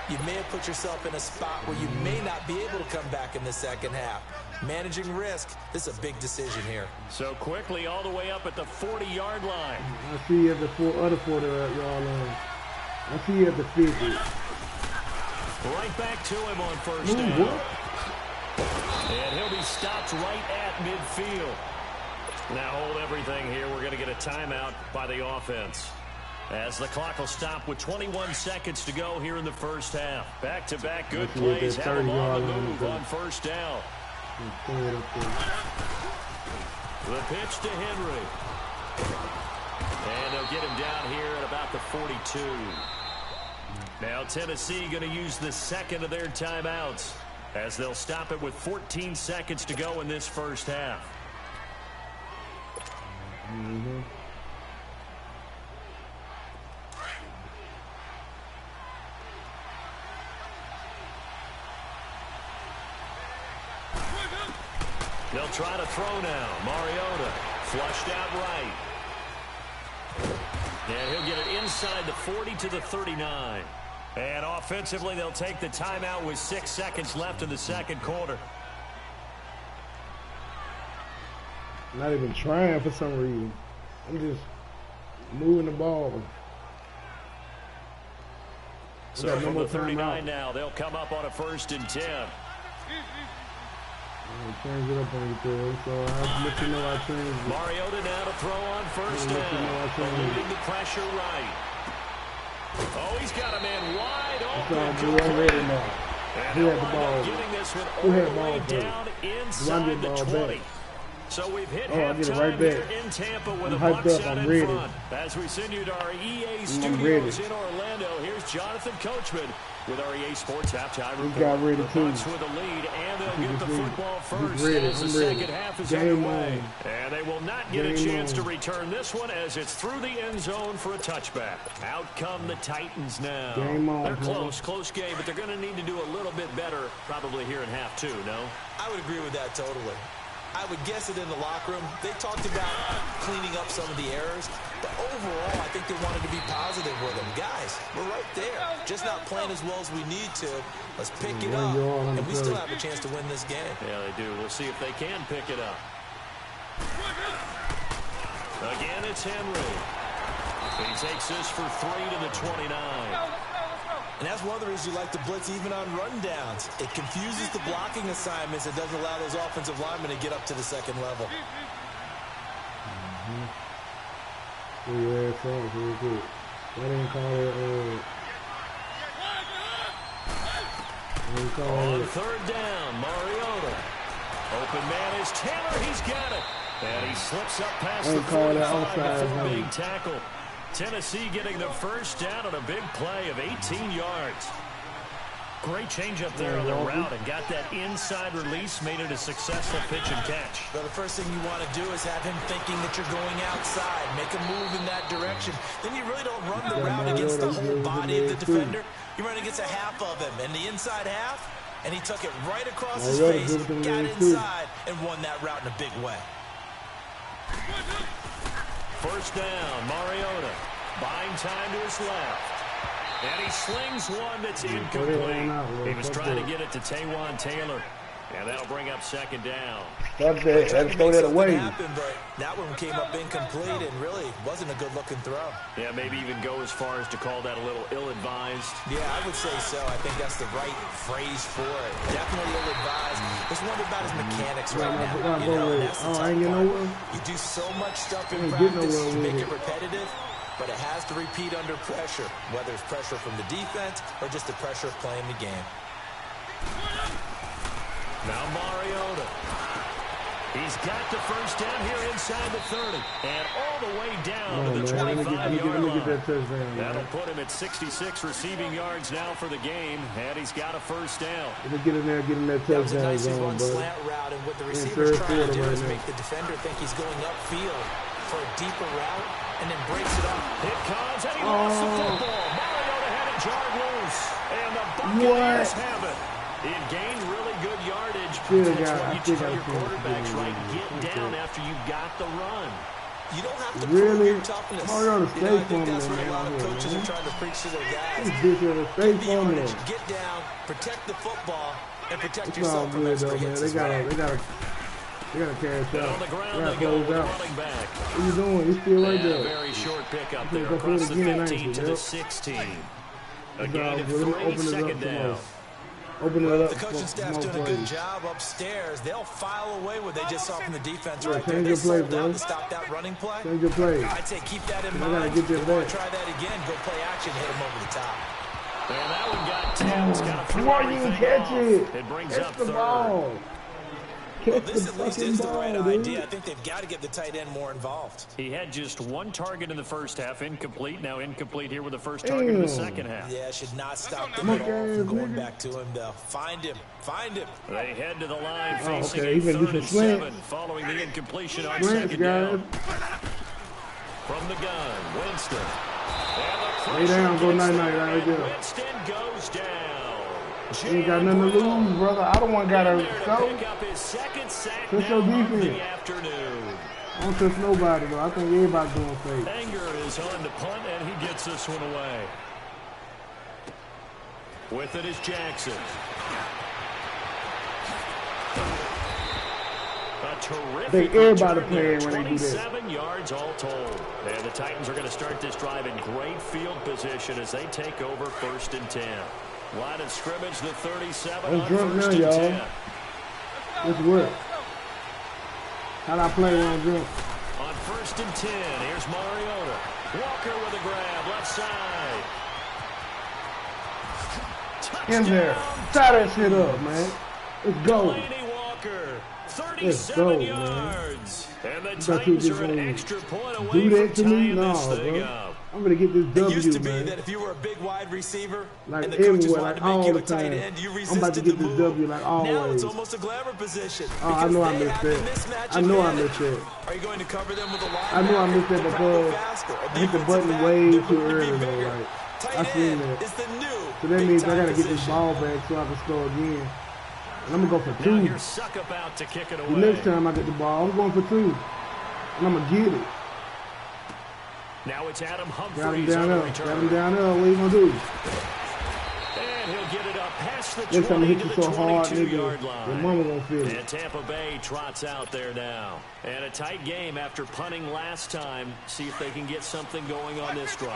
you may have put yourself in a spot where you may not be able to come back in the second half. Managing risk, this is a big decision here. So quickly all the way up at the 40-yard line. I see you at the other 40-yard line. I see you at the 50. Right back to him on first down. What? And he'll be stopped right at midfield. Now hold everything here. We're going to get a timeout by the offense, as the clock will stop with 21 seconds to go here in the first half. Back-to-back good plays. Have them on the move on first down. The pitch to Henry. And they'll get him down here at about the 42. Now Tennessee going to use the second of their timeouts, as they'll stop it with 14 seconds to go in this first half. They'll try to throw now. Mariota flushed out right. And he'll get it inside the 40 to the 39. And offensively, they'll take the timeout with 6 seconds left in the second quarter. Not even trying for some reason. I'm just moving the ball. So from the 39 now, they'll come up on a 1st and 10. Change it up on you, Phil. So I'll let you know I changed it. Mariota now to throw on first down. Eluding the pressure right. Oh, he's got a man wide open. I'm ready now. He had the ball. Getting this one all the way down inside the 20. So we've hit halftime here in Tampa with the Bucs out in front. As we send you to our EA studios in Orlando, here's Jonathan Coachman with our EA Sports halftime report. The Bucs with the lead, and they'll get the football first as the second half is underway. And they will not get a chance to return this one, as it's through the end zone for a touchback. Out come the Titans now. They're close game, but they're going to need to do a little bit better probably here in half 2, no? I would agree with that totally. I would guess it in the locker room. They talked about cleaning up some of the errors, but overall, I think they wanted to be positive with them. Guys, we're right there. Just not playing as well as we need to. Let's pick it up, and we still have a chance to win this game. Yeah, they do. We'll see if they can pick it up. Again, it's Henry. He takes this for 3 to the 29. And that's one of the reasons you like to blitz even on rundowns. It confuses the blocking assignments. It doesn't allow those offensive linemen to get up to the second level. Yeah, real good. I didn't call it. On third down, Mariota. Open man is Taylor. He's got it. And he slips up past the 45 before being tackled. Tennessee getting the first down on a big play of 18 yards. Great change up there on the route and got that inside release, made it a successful pitch and catch. Well, the first thing you want to do is have him thinking that you're going outside, make a move in that direction. Then you really don't run the route against the whole body of the defender. You run against a half of him, and the inside half, and he took it right across his face, got inside, and won that route in a big way. First down, Mariota. Buying time to his left. And he slings one that's incomplete. He was trying to get it to Taywan Taylor. And that'll bring up second down. That's it. Let's throw that away. But that one came up incomplete and really wasn't a good-looking throw. Yeah, maybe even go as far as to call that a little ill-advised. Yeah, I would say so. I think that's the right phrase for it. Definitely ill-advised. Just wonder about his mechanics right now. You know, that's the tough part. You do so much stuff in practice to make it repetitive, but it has to repeat under pressure, whether it's pressure from the defense or just the pressure of playing the game. Now Mariota. He's got the first down here inside the 30. And all the way down to the 25-yard line. That'll put him at 66 receiving yards now for the game. And he's got a first down. Let me get in there, get in that touchdown nice zone, bro. Slant route, and what the receiver's trying to do is make the defender think he's going upfield for a deeper route and then breaks it up. Here comes, and he lost the football. Mariota had it jarred loose. And the Buccaneers have it. It gained really good yardage. That's what you tell your quarterbacks, right? Get down after you got the run. You don't have to prove your toughness. You know, I think that's what a lot of coaches are trying to preach to their guys. Get the yardage, get down, protect the football, and protect it's yourself from extra hits. They gotta cash out. On the ground, they they go with close out. running back. What you doing? He's still right there. Very short pickup there across the 15 to the 16. A gain of 3, second down. Open it up. The coaching staff's doing a good job upstairs. They'll file away what they just saw from the defense right there. Change They your play, sold out bro. to stop that running play. Change your play. I'd say keep that in I mind. gotta get this You want back. to try that again, go play action, hit him over the top. And that one got 10. It's got to Why you catch it? It brings Catch up the third. ball. Well, this at least is the right dude. idea. I think they've got to get the tight end more involved. He had just one target in the first half, incomplete. Now incomplete here with the first target in the second half. Yeah, should not stop them at all from going back to him, though. Find him. Find him. They head to the line facing okay. a Even 3rd and 7 following the incompletion on second down. From the gun, Winston. Lay down, go night-night right there. Winston goes down. You ain't got nothing to lose, brother. I don't want to go. Pick up his second sack Touch now your of the defense. afternoon. I don't touch nobody, though. I think everybody's doing safe. Anger is on to punt, and he gets this one away. With it is Jackson. A terrific everybody return playing there. when they do that. 27 yards all told. And the Titans are going to start this drive in great field position as they take over 1st and 10. Line of scrimmage, the 37 I'm on drunk 1st now, and y'all. 10. Let's work. How'd I play when I'm drunk? On 1st and 10, here's Mariota. Walker with a grab, left side. In there. Tie that shit up, man. Let's go. Delaney Walker, Let's 37 go, yards. man. And the thought you Titans just are an gonna extra point away do that from to me? tying No, this thing bro. up. I'm going to get this It W, used to be man. that if you were a big wide receiver Like and the coaches everywhere, wanted like to make all you the a tight time. end, you I'm about to resisted get the this move. W like Now it's always. almost a glamour position. Oh, I because know I they missed have the that. mismatch I know I advantage. missed that. Are you going to cover them with a linebacker? I know I missed that to because faster? A I hit the defensive button back, way they're too going to be early, though. bigger. Like, Tight I seen end that. is the new So that means I big-time got to get this position. ball back so I can score again. And I'm going to go for Now 2. here's Suckup out to kick it The away. next time I get the ball, I'm going for 2. And I'm going to get it. Now it's Adam Got him Humphries down on the there. return. Got him down there. What you going to do? And he'll get it up past the Next time I 20 hit to you the so hard, 22-yard nigga, your line. mama going to feel it. And Tampa Bay trots out there now. And a tight game after punting last time. See if they can get something going on this drive.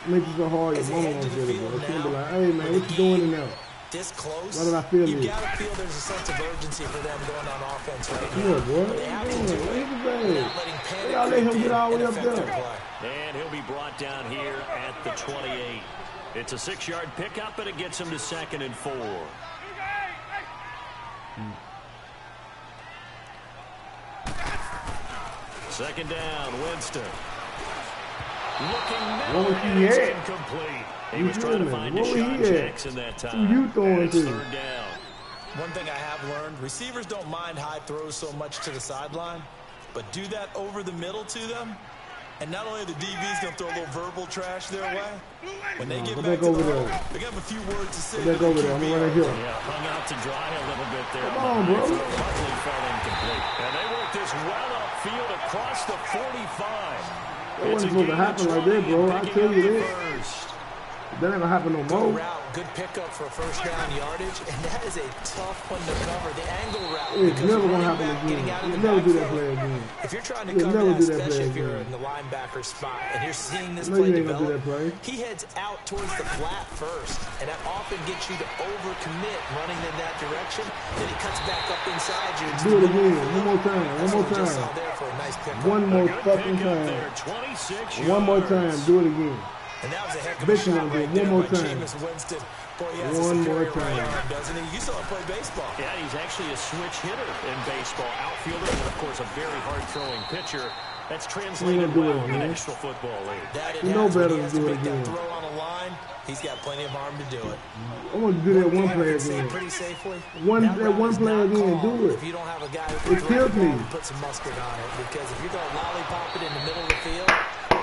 Make you so hard, your As they mama head going to to the feel it, bro. field She'll be now, like, hey, man, what you doing in there? This close, Why did I feel you it? got to feel there's a sense of urgency for them going on offense right now. Yeah, boy. They have to Yeah, do it look at that. without letting They panic gotta let him creep get in all the way and up affect there. their play. And he'll be brought down here at the 28. It's a 6-yard pickup, and it gets him to 2nd and 4. Second down, Winston. Looking now, What was he and it's at? incomplete. He You was trying to doing? find What was Deshaun he at? Jackson that time. Who you throwing And it's to? 3rd down. One thing I have learned, receivers don't mind high throws so much to the sideline, but do that over the middle to them, and not only are the DBs going to throw a little verbal trash their way, when they get go back back to over the there. hole, they got a few words to say. Go back to the over there. I'm QB. right here. Yeah, hung out to dry a little bit there. Come on, bro. Luckily fell incomplete. And they work this well upfield across the 45. That wasn't supposed to happen like that, bro. I tell you that. That ain't gonna happen no more. Route, good pickup for first down yardage, and that is a tough one to cover. The angle route. It's never gonna happen again. You'll never do that play again. If you're trying to cover that, especially if you're in the linebacker spot, and you're seeing this play develop, he heads out towards the flat first, and that often gets you to overcommit running in that direction. Then he cuts back up inside you. Do it again. One more time. One more time. One more fucking time. One more time. Do it again. And that was a heck of a shot right there. One more time. Winston. Boy, he has one more time. Arm, doesn't he? You saw him play baseball. Yeah, he's actually a switch hitter in baseball. Outfielder, and of course a very hard-throwing pitcher. That's translated well in the National Football League. You know better than do it again. Throw on a line, he's got plenty of arm to do it. I want to do that one play again. Pretty safely. That one play again. Do it. If you don't have a guy who can killed me. Put some mustard on it, because if you're going to lollipop it in the middle of the field,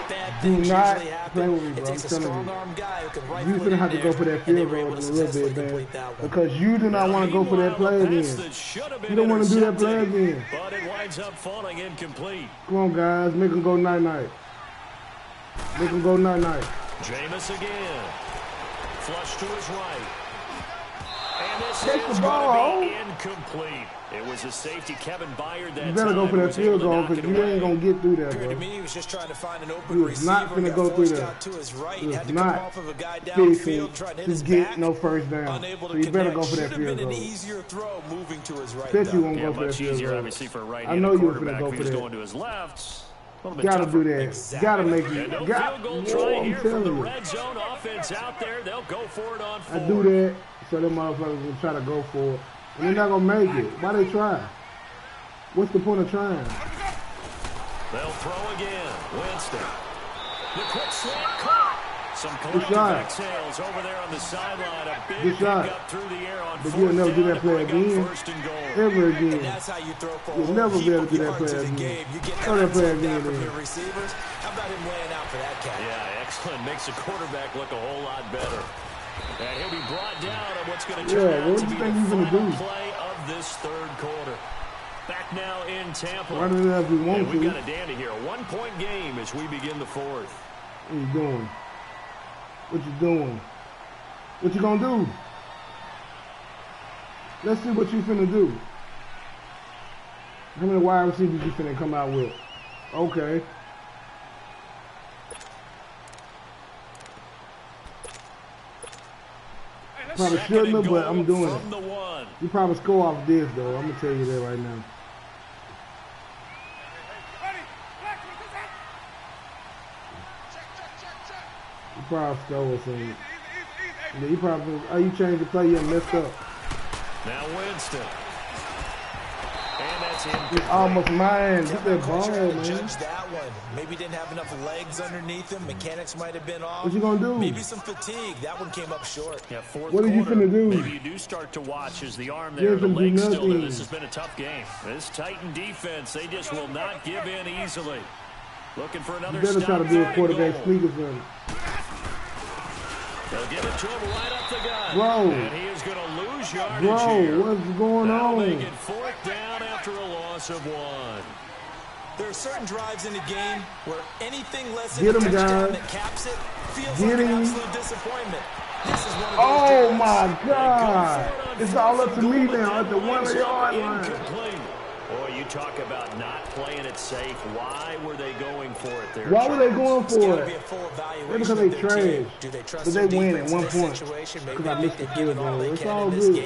bad do things not usually happen. play with me, bro. I'm telling you. You're going to have to go for that field goal in a little bit, man. Because you do not want to go for that play again. You don't want to do that play again. But it winds up falling incomplete. Come on, guys. Make them go night-night. Make them go night-night. Jameis again. Flush to his right. And this Take is the ball. going to be incomplete. It was a safety, Kevin Byard, that you better go for that field goal because you ain't going to get through that, bro. To me, he was just trying to find an open he was not going to go through that. To his right. He was had to not come off of a guy downfield, trying to hit his get back, no first down. So you better go for that field goal. An easier throw moving to his right. Bet you won't go for that much field easier, goal. obviously, for a right I know you were quarterback. going to go for that. Going to his left. Gotta do that. Gotta make it. No got, field goal I'm try here from the telling you. red zone offense out there. They'll go for it on fourth. I do that so them motherfuckers will try to go for it. And they're not going to make it. Why they try? What's the point of trying? They'll throw again. Winston. The quick slant caught. Some collective exhales over there on the sideline. A big pickup through the air on but you'll never do that play again. Ever again. And that's how you throw for you'll never be able to do that play again. Throw that play again then. Receivers. How about him laying out for that catch? Yeah, excellent. Makes the quarterback look a whole lot better. And he'll be brought down on what's going to turn out to be the final play of this third quarter. Back now in Tampa. Why do that if we want and we've to? got a dandy here. A one-point game as we begin the fourth. What you doing? What you doing? What you gonna do? Let's see what you finna do. How many wide receivers you finna come out with? Okay. Probably shouldn't have, but I'm doing it. You probably score off this, though. I'm gonna tell you that right now. You probably stole something. Yeah, you probably. Oh, you changed the play. You messed up. Now Winston. And that's him. It's almost mine. Get that ball, man. Judge that one. Maybe didn't have enough legs underneath him. Mechanics might have been off. What you gonna do? Maybe some fatigue. That one came up short. Yeah, fourth what are you quarter, finna do? Maybe you do start to watch as the arm there, the leg still there. This has been a tough game. This Titan defense, they just will not give in easily. Looking for another you better stop. Try to be a quarterback sneaker for him. They'll give it to him right up the gut. Bro. And he is going to lose yardage here. What's going That'll on? make it fourth down after a loss of one. There are certain drives in the game where anything less than a touchdown that caps it feels like an absolute disappointment. This is one of those drives. My God. It's all up to me now at the 1 yard line. Incomplete. Boy, you talk about not playing it safe. Why were they going for it there? Why were they going for it? Maybe because they trash. But they win at 1 point. Because I missed the field goal. It's all good.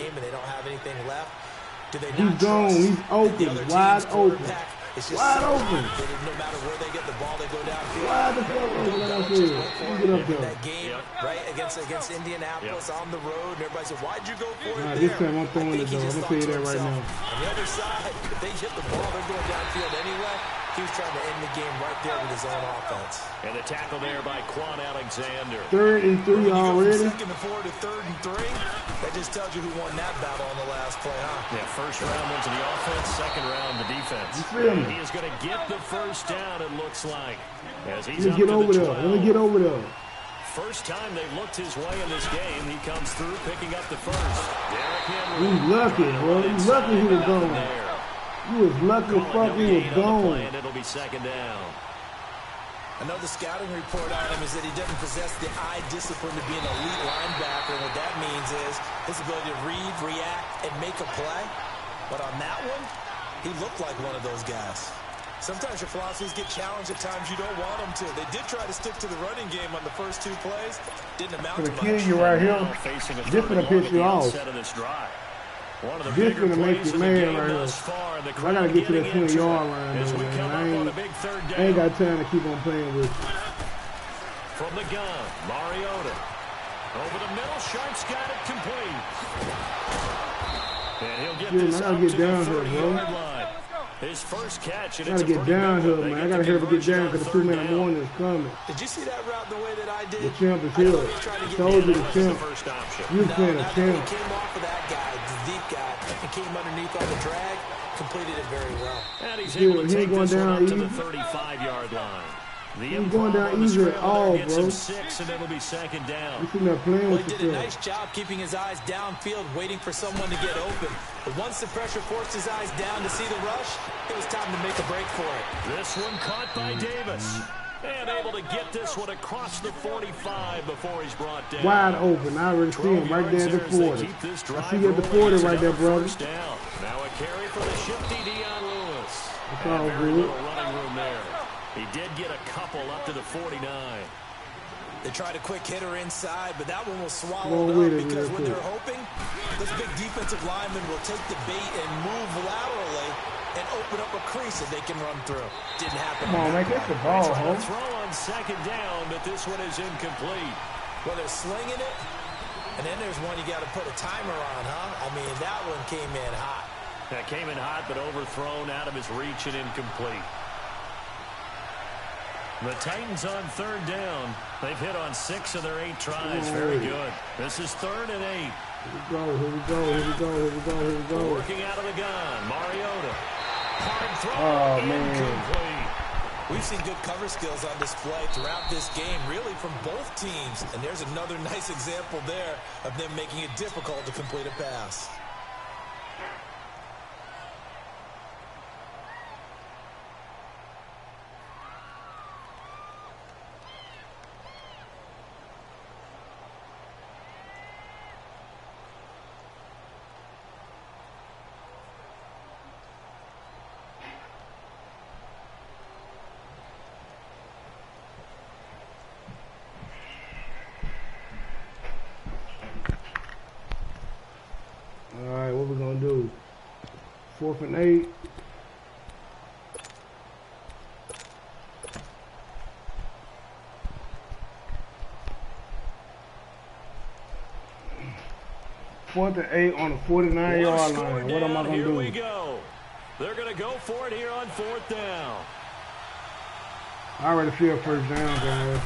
He's gone. He's open. Wide open. Wide open. No matter where they get the ball, they go downfield. Wide the fuck open, like I said. Get up there. That game, right, against Indianapolis on the road, and everybody said, why'd you go for it there? This time I'm throwing it, though. I'm going to tell you that right now. On the other side, if they get the ball, they're going downfield anyway. He was trying to end the game right there with his own offense. And the tackle there by Quan Alexander. 3rd and 3 already. 2nd and 4 to 3rd and 3. That just tells you who won that battle on the last play, huh? Yeah, first round went to the offense, second round the defense. He is going to get the first down, it looks like. As he's Let me get over there. Let me get over there. First time they've looked his way in this game, he comes through picking up the first. Derrick Henry. He's lucky, bro. He's lucky he was gone. He was lucky as fuck he was gone. It'll be second down. I know the scouting report on him is that he doesn't possess the eye discipline to be an elite linebacker. And what that means is his ability to read, react, and make a play. But on that one, he looked like one of those guys. Sometimes your philosophies get challenged at times you don't want them to. They did try to stick to the running game on the first 2 plays. Didn't amount to much. Kill you right here. This gonna piss you off. This gonna make you mad right here. I gotta get to that 20-yard line, though, man. I ain't got time to keep on playing with you. From the gun, Mariota. Over the middle, Sharp's got it complete. And he'll get this up to the 30-yard line. His first catch, and I gotta get down here, man. I gotta hurry to get down because the 2 man warning is coming. Did you see that route the way that I did? The champ is here. I told you the champ. You playing a champ. He came off of that guy, the deep guy, and came underneath on the drag, completed it very well. And he's able to take this one up to the 35-yard line. He's going down easy at all, bro. 6, and it'll be second down. He's not playing with He did a nice job keeping his eyes downfield, waiting for someone to get open. But once the pressure forced his eyes down to see the rush, it was time to make a break for it. This one caught by Davis. And able to get this one across the 45 before he's brought down. Wide open. I already see him right there at the 40. I see you at the 40 right there, brother. Now a carry for the shifty Dion Lewis. It's all very good. little running room there. He did get a couple up to the 49. They tried a quick hitter inside, but that one will swallow it up because when they're hoping, this big defensive lineman will take the bait and move laterally and open up a crease that they can run through. Didn't happen. Come on, man, get the ball, huh? Throw on second down, but this one is incomplete. Well, they're slinging it, and then there's one you got to put a timer on, huh? I mean, that one came in hot. That came in hot, but overthrown out of his reach and incomplete. The Titans on third down. They've hit on 6 of their 8 tries. Very good. This is 3rd and 8. Here we go, here we go, here we go, here we go, here we go. Working out of the gun. Mariota. Hard throw. Oh, man. Incomplete. We've seen good cover skills on display throughout this game, really from both teams. And there's another nice example there of them making it difficult to complete a pass. All right, what we gonna do? 4th and 8. Fourth and 8 on the 49-yard line. What am I gonna do? Here we go. They're gonna go for it here on 4th down. I already feel first down, guys.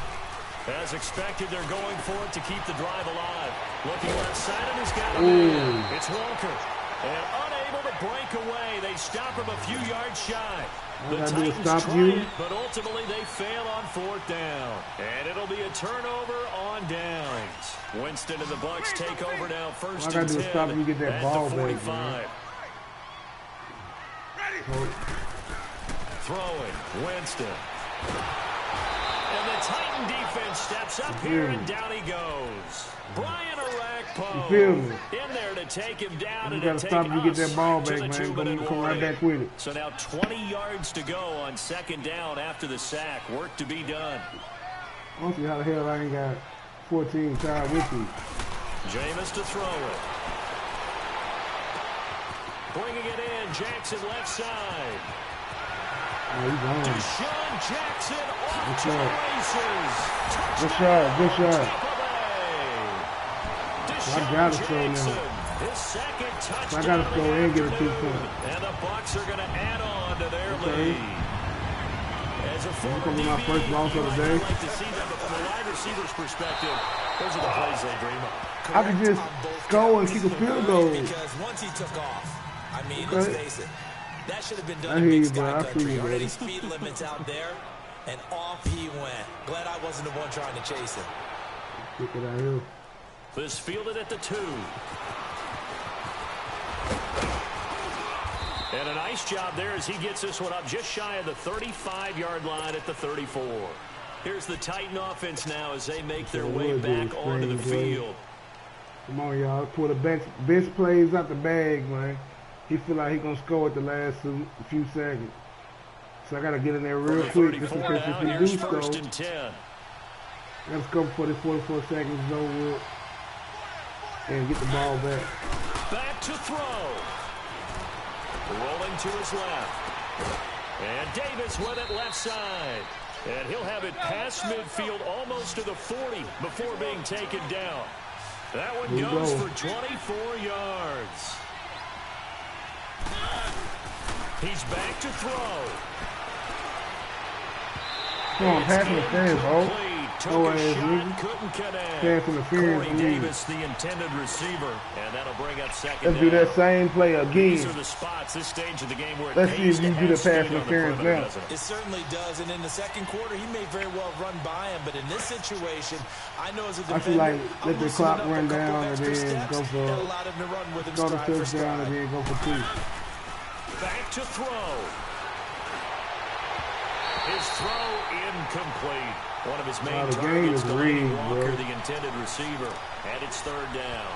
As expected, they're going for it to keep the drive alive. Looking left side, and he's got it. It's Walker. And unable to break away. They stop him a few yards shy. The Titans try it, but ultimately they fail on 4th down. And it'll be a turnover on downs. Winston and the Bucs take over now, 1st and 10 stop you get that ball at the 45. back, Throwing, Winston. And the Titan defense steps up here, and down he goes. Brian Arakpo in there to take him down. You got to stop and get that ball back, man. Come right back with it. So now 20 yards to go on 2nd down after the sack. Work to be done. I don't see how the hell I ain't got 14 tied with me. Jameis to throw it. Bringing it in, Jackson left side. Oh, he's on. Deshaun Jackson off to the races. Good shot, good shot. I got to throw now. His second touchdown. I got to throw and get a 2 point. And the Bucs are going to add on to their lead. As a former DB, my first loss of the day. I'd like to see them, but from a wide receiver's perspective, those are the plays they dream of. I can just go and kick a field goal. Because once he took off, I mean, let's face it, that should have been done in Big Sky Country. Already speed limits out there, and off he went. Glad I wasn't the one trying to chase him. Kick it out here. This fielded at the 2. And a nice job there as he gets this one up just shy of the 35-yard line at the 34. Here's the Titan offense now as they make their way back onto the field. Come on, y'all. Pull the best plays out the bag, man. He feel like he going to score at the last few seconds. So I got to get in there real quick just in case if he do score. Let's go before the 44 seconds is over and get the ball back. Back to throw. Rolling to his left. And Davis with it left side. And he'll have it past midfield almost to the 40 before being taken down. That one goes for 24 yards. He's back to throw. Come on, pass interference, bro. Took a shot, couldn't connect. Pass interference. Corey Davis, the intended receiver, and that'll bring up second. Let's do that same play again. These are the spots, this stage of the game where let's see if you do the pass interference now. It certainly does, and in the second quarter, he may very well run by him, but in this situation, I know as a defender, I feel like let the clock run down and then go for the touchdown and then go for 2. Back to throw. His throw incomplete. One of his main targets, Delaney Walker, the intended receiver, and it's third down.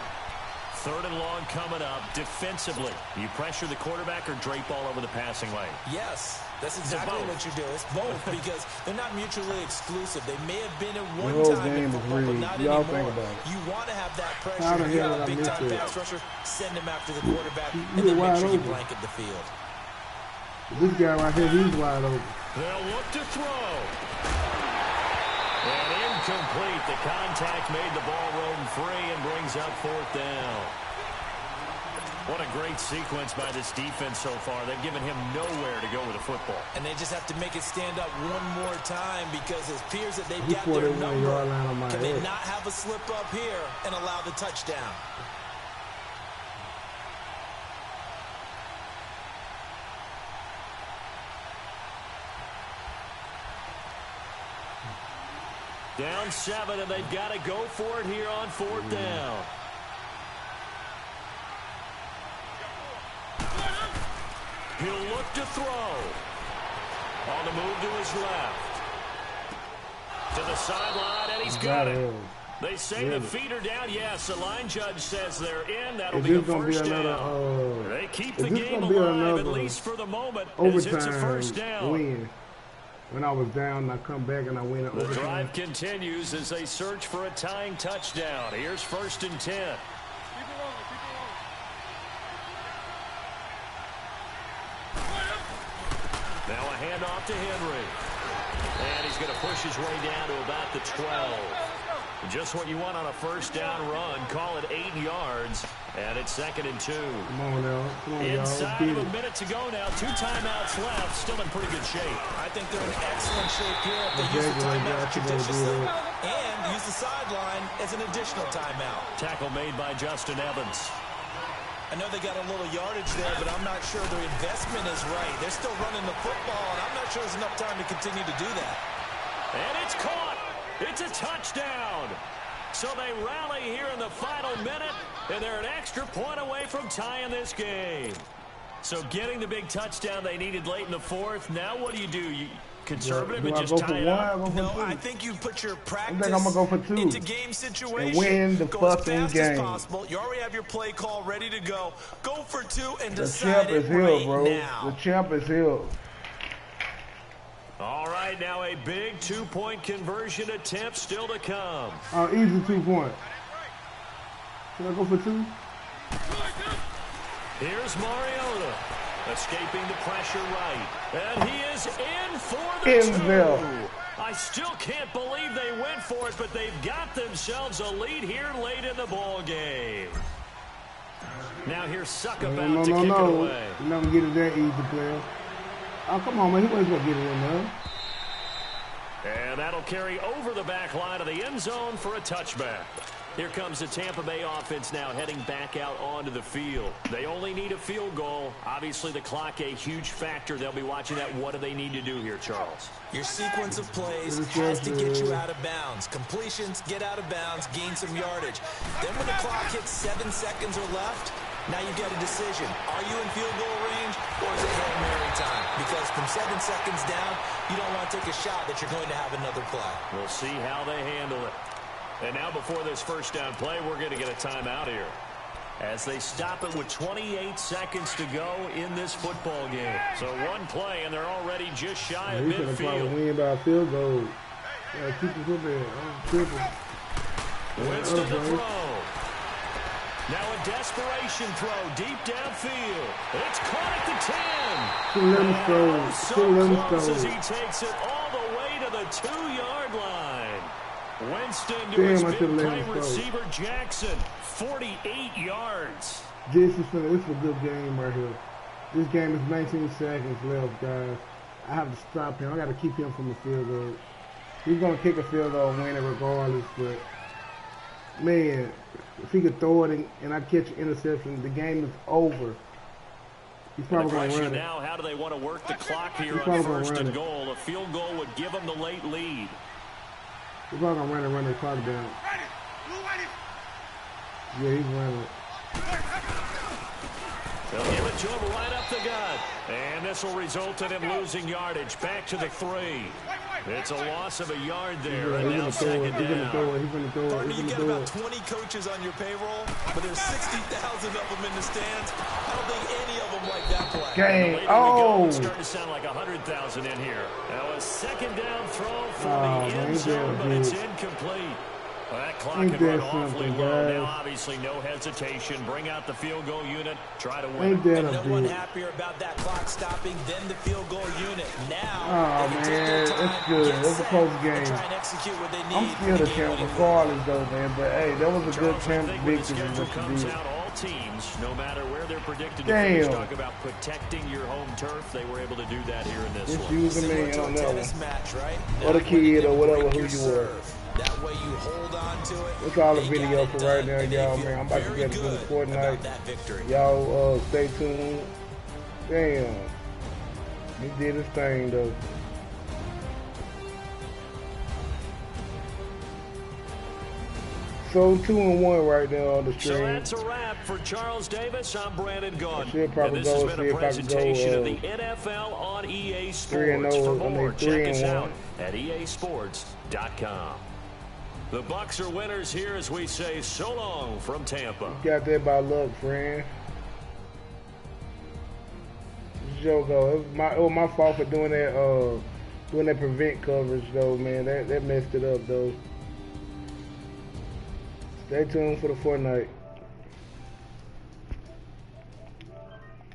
Third and long coming up. Defensively, you pressure the quarterback or drape all over the passing lane? Yes, that's exactly what you do. It's both because they're not mutually exclusive. They may have been at one time in football, but not anymore. You want to have that pressure. If you have a big-time pass rusher, send him after the quarterback, and then make sure you blanket the field. This guy right here, he's wide open. They'll look to throw. And incomplete. The contact made the ball roam free and brings up fourth down. What a great sequence by this defense so far. They've given him nowhere to go with the football. And they just have to make it stand up one more time because it appears that they've got their number. Can they not have a slip up here and allow the touchdown? Down 7, and they've got to go for it here on fourth down. He'll look to throw. On the move to his left. To the sideline, and he's got it. They say the feet are down. Yes, the line judge says they're in. That'll be a first down. They keep the game alive, at least for the moment, as it's a first down. Win. When I was down, I come back and I win. The drive continues as they search for a tying touchdown. Here's 1st and 10. Now a handoff to Henry. And he's going to push his way down to about the 12. Just what you want on a first down run. Call it 8 yards. And it's 2nd and 2. Come on now. Come on, inside of a minute to go now. 2 timeouts left. Still in pretty good shape. I think they're in excellent shape here if they use the timeout judiciously and use the sideline as an additional timeout. Tackle made by Justin Evans. I know they got a little yardage there, but I'm not sure their investment is right. They're still running the football, and I'm not sure there's enough time to continue to do that. And it's caught. It's a touchdown. So they rally here in the final minute, and they're an extra point away from tying this game. So getting the big touchdown they needed late in the 4th. Now what do? You conservative and just tie it up? No, I think you put your practice I'm gonna go for 2 into game situation. And win the fucking game. As possible. You already have your play call ready to go. Go for 2 and decide it right now. The champ is here. All right, now a big 2-point conversion attempt still to come. Easy 2 points. Should I go for 2? Here's Mariota, escaping the pressure right. And he is in for the 2. I still can't believe they went for it, but they've got themselves a lead here late in the ball game. Now here's Suck about to kick it away. You're not going to get it that easy, player. Oh, come on, man. He wasn't going to get it in there. And that'll carry over the back line of the end zone for a touchback. Here comes the Tampa Bay offense now heading back out onto the field. They only need a field goal. Obviously, the clock a huge factor. They'll be watching that. What do they need to do here, Charles? Your sequence of plays has to get you out of bounds. Completions, get out of bounds, gain some yardage. Then when the clock hits 7 seconds or left, Now you've got a decision. Are you in field goal range, or is it Hail Mary time? Because from 7 seconds down, you don't want to take a shot that you're going to have another play. We'll see how they handle it. And now before this first down play, we're going to get a timeout here, as they stop it with 28 seconds to go in this football game. So one play, and they're already just shy of midfield. He's going to win by a field goal. Keep the football. Winston to throw. Now a desperation throw deep downfield. It's caught at the 10. Close as he takes it all the way to the 2-yard line. Winston to his big-play receiver Jackson, 48 yards. This is a good game right here. This game is 19 seconds left, guys. I have to stop him. I got to keep him from the field goal. He's going to kick a field goal and win it regardless, but man, if he could throw it and I catch an interception, the game is over. He's probably going to run it. Now, how do they want to work the clock here on first and goal? A field goal would give them the late lead. He's probably going to run the clock down. Yeah, he's running it. They'll give it to him right up the gut. And this will result in him losing yardage. Back to the 3. It's a loss of a yard there. And now second down. You've got about 20 coaches on your payroll, but there's 60,000 of them in the stands. I don't think any of them like that play. Game. It's starting to sound like 100,000 in here. Now a second down throw for the end zone, but it's incomplete. Well, that clock can run awfully low. Now, obviously, no hesitation. Bring out the field goal unit. Try to win. And no one happier about that clock stopping than the field goal unit. Now, man, it's good. It's a close game. Try and execute what they need. I'm still the champ regardless, though, man. But hey, that was a good champ victory. Comes out, all teams, no matter where they're predicted to finish, talk about protecting your home turf. They were able to do that here in this one. Just using me on that one. Match, right? Or the kid or whatever who you were. That way you hold on to it. That's all the video for right now, y'all, man. I'm about to get to the Fortnite. Y'all stay tuned. Damn. He did his thing, though. So 2-1 right now on the stream. So that's a wrap for Charles Davis. I'm Brandon Gunn. And this has been a presentation of the NFL on EA Sports. For more, check us out at easports.com. The Bucs are winners here as we say so long from Tampa. You got that by luck, friend. Jogo, it was my fault for doing that prevent coverage though, man. That messed it up though. Stay tuned for the Fortnite.